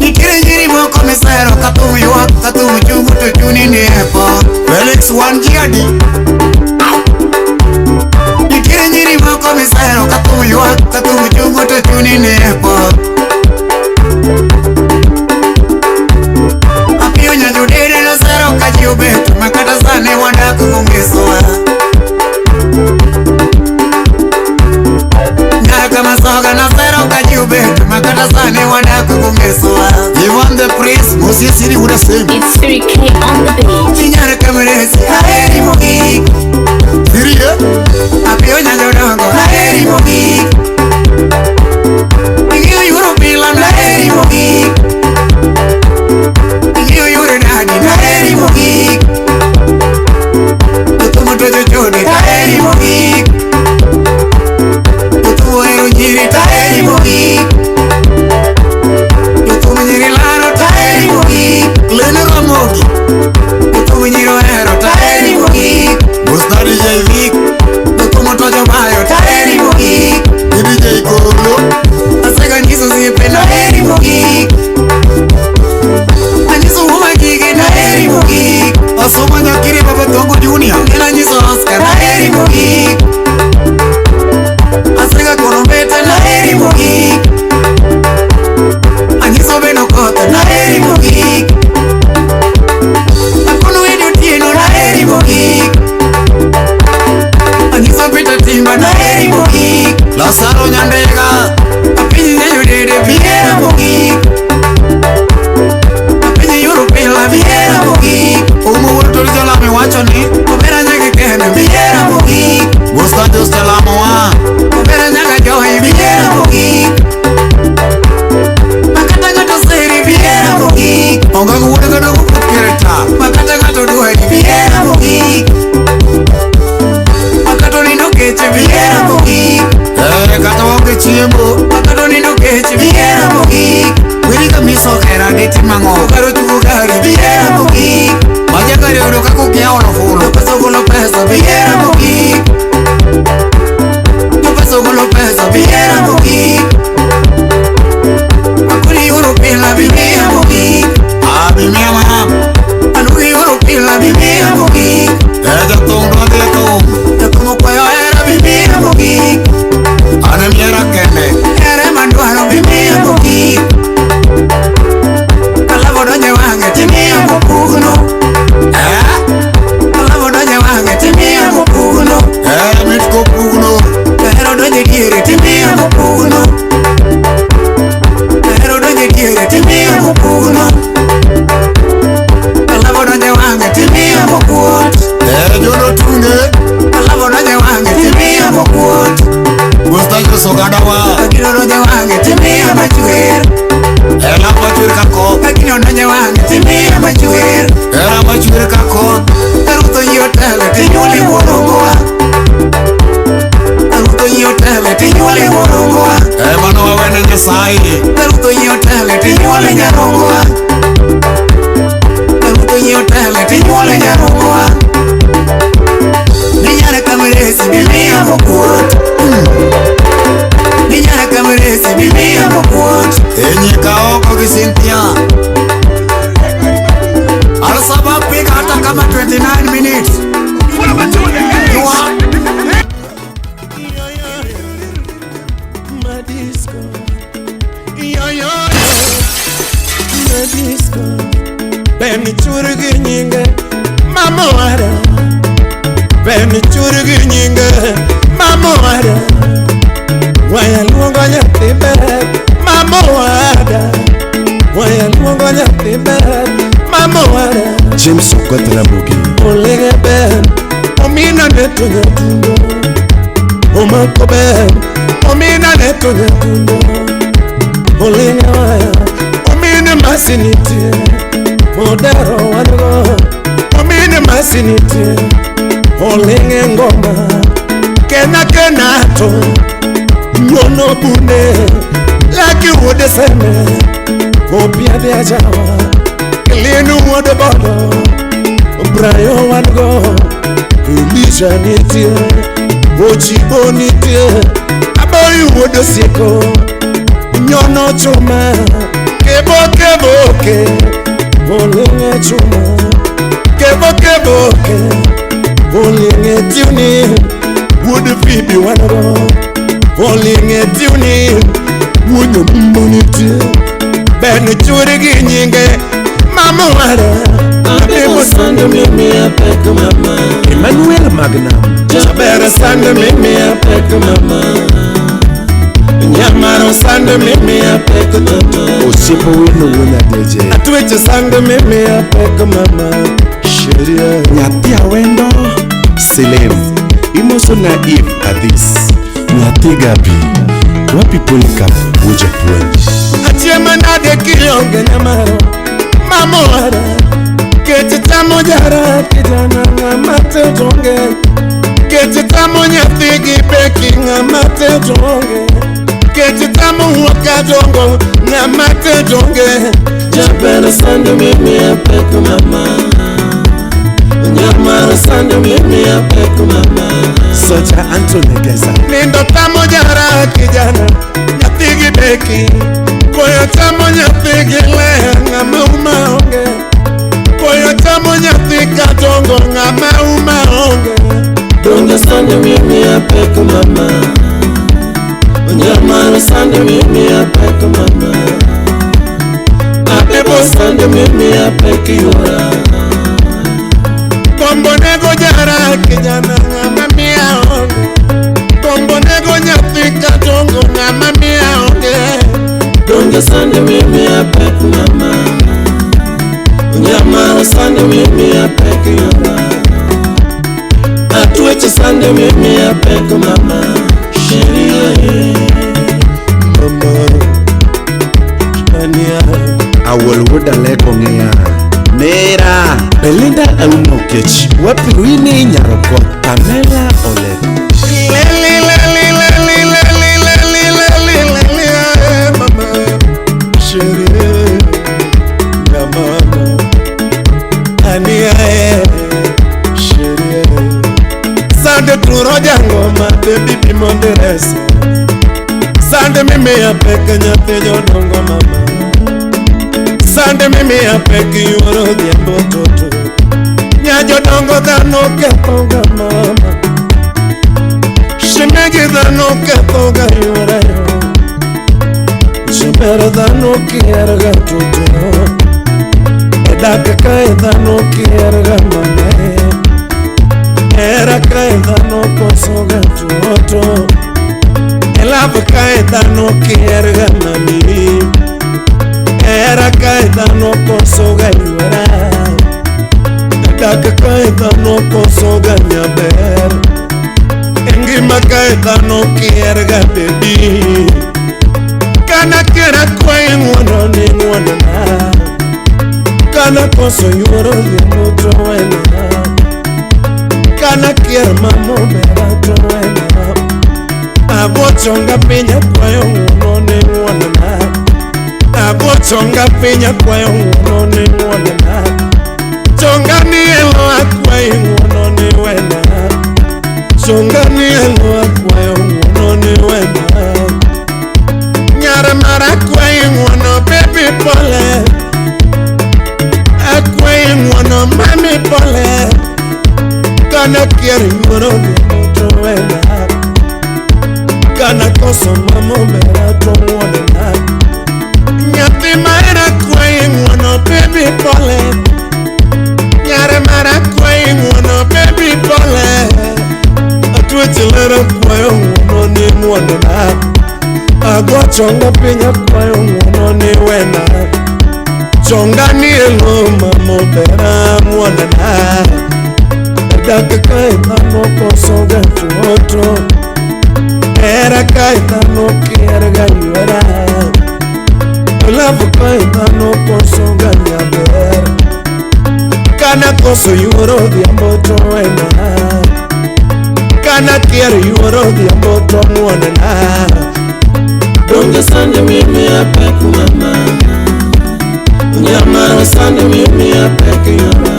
Ikiri njiri moko misero Katumu yuwa katumu chungu tuchuni nepo Felix Wanjiadi Ikiri njiri moko misero Katumu yuwa katumu chungu tuchuni nepo Apio nyajudede na sero kajio betu Makata sane wanda kukungiswa Nyara kama soga na sero kajio betu Makata sane wanda kukungiswa Ivan the Prince Musi siri huda semi It's 3K on the beat. Nyara kameresi aheri mugik Sirie Apio nyajudongo aheri mugik Igio yuro pilam aheri mugik Igio yuro nadi aheri mugik Tutumu tojo chode aheri mugik Tutumu ero njiri aheri mugik Tutumu njiri laro aheri mugik Lene ramogi Tutumu njiro ero aheri odawa Agino no nyawange timia machuer Ela machuer kako Agino no nyawange timia machuer Ela machuer kako Aruto yotele tinyuli worongoa Aruto yotele tinyuli worongoa Mano wawene nyasai Aruto yotele tinyuli nyarongoa Aruto yotele tinyuli nyarongoa Ninyare kameresi bimia mokuot Ninyare kameresi bimia mokuot Enye kaoko kisintia Alasaba pika hata kama 29 minutes Yua Madisco Yo Madisco Beni churgi nyinge Mama wada Beni churgi nyinge Mama wada Waya luongo nyathi ber Mama wada Waya luongo nyathi ber Mama wada James Okoth Ramogi Olege ber Omina neto nyatundo Omako ber Omina neto nyatundo Olege waya Omina masinitie Modero wadgo Omina masinitie Olege ngoma Kena kenato Nyono bune Laki wode seme Opia de ajawa Kilinu wode bodo Brayo wadgo Elisha nitie Ochibo nitie Aboyu wode sieko Nyono chuma Kebo ke Olinge chuma Kebo ke Olinge tuni Would Phoebe wadgo Olinge tuni Wunyo mmoniti Beni churigi nyinge Mama wada Abebo sande mimi apek mama Emmanuel Magnam Jabera sande mimi apek mama Nyamaro sande mimi apek toto Osiepo wino wona deje Atweche sande mimi apek mama Sheria Nyathi awendo Selem Imoso na Eve Adis Nyathi Gabi Wapi Polycarp Wuja Pwenji Atiema nade kionge nyamaro Mama wada Ketitamo jara kijana ngamate jonge Ketitamo nyathigi peki ngamate jonge Ketitamo waka jongo ngamate jonge Jabera sande mimi apek mama Nyamara sande mimi apek mama Soja Anthony Geza Nindo tamo jara kijana Nyathigi peki Koyo tamo nyathigi lea ngama onge Koyo tamo nyathi katongo ngama onge Donge sande mimi apek mama Nyamara sande mimi apek mama Abebo sande mimi apek yora Kombo nego jara kijana ngama mia onge Kombo nego nyathi katongo ngama mia onge Donge sande mimi apek mama Nyamara sande mimi apek yora Atweche sande mimi apek mama Sheria Mama Shania Awol woda leko ngea Nera Belinda Aunokech Wapi wini nyaroko Pamela Ole Mama Sheria Mama Ania Sheria Sande turo jangoma baby bimonderesa Sande mimi apeke nyathi jodongo mama Sande mimi apeke yuoro dhiambo toto Nya jodongo dhano kethoga mama Shimegi dhano kethoga yuora yo Shimero dhano kierga toto Edaka kae dhano kierga mama Era kae dhano kosoga toto Elava kae dhano kierga mami Era kae dhano kosoga yuora Edaka kae dhano kosoga nyaber Engima kae dhano kierga baby Kana koso yuoro liendo to wena Kana kier mamo bera to wena Abochonga pinya kwayo unone wanana Abochonga pinya kwayo unone wanana Chonga ni elo akwayo unone wena Chonga ni elo akwayo unone wena Nyara mara kwayo uno baby pole Akwayo uno mami pole Kana kier yuoro liendo to wena Kana koso mamo bera to wena Nyati mara kwayo uno baby pole Nyara mara kwayo uno baby pole Atwechilera kwayo uno ni wena Agwa chonga pinya kwayo uno ni wena Chonga ni elo mamo bera wena Daka kai tano koso gato otro Era kai tano kiera gayuera Olavu kai tano koso ganyaber Kana koso yuoro diambo to wena Kana kiera yuoro diambo to mwanana Donge sande mimi apek mama Unyamara sande mimi apek yama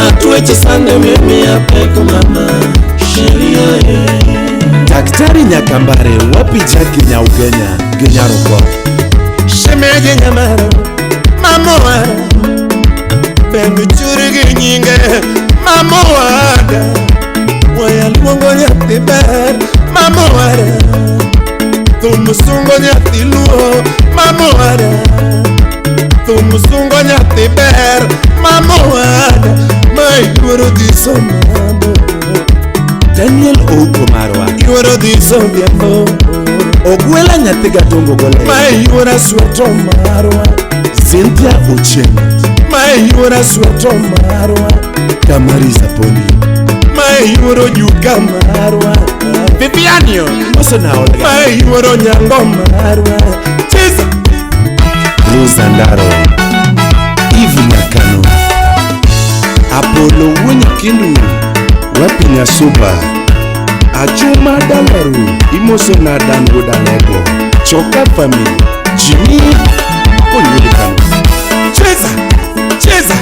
Atueche sande mimi apek mama Sheria ye Daktari Nyakambare wapi jaki Nyaugenya Genyaroko Shemeje Nyamara Mamoara Bengu churigi nyinge Mamoara Waya luongo nyati ber Mamoara Thumusungo nyati luo Mamoara Thumusungo nyati ber Mamoara Yuoro diso mamo Daniel Ogomarwa Yuoro diso diambo Ogwela nyatega dongo gole yuora sweto marwa Cynthia Ocheng yuora sweto marwa Kamariza Poli yuoro juga marwa Vivianio Oso na olga yuoro nyango marwa Chisa Rosa Ndaro Eve Nakano Apollo wenye kindu Wapinya suba Achuma dalaru Imoso na dango dalego Choka fami Jimmy Onyuli kanu Cheza Cheza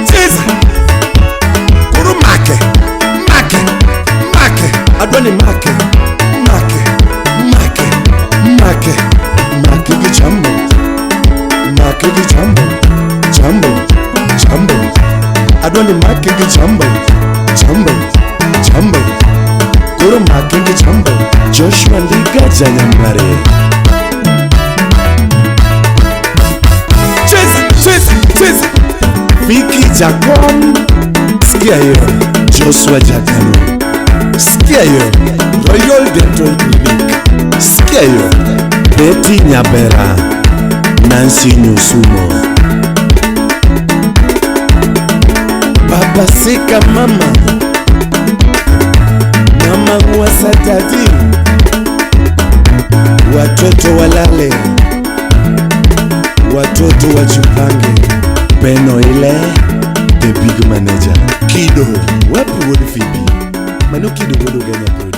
Cheza Kuru make Make Make Adwani make Make Make Make Make gichambo Make gichambo Jambo Jambo Adwani makingi chambo, chambo, chambo Kuro makingi chambo Joshua Liga Janyambare Cheza, cheza, cheza Vicky Jacon Sikia yo, Joshua Jakano Sikia yo, Royal Dental Clinic Sikia yo, Betty Nyabera Nancy Nyusumo Baba sika mama Mama mwasa tadi Watoto walale Watoto wajipange Beno ile The big manager Kido Wapi wodi Phoebe Manu Kido wodo ganya producer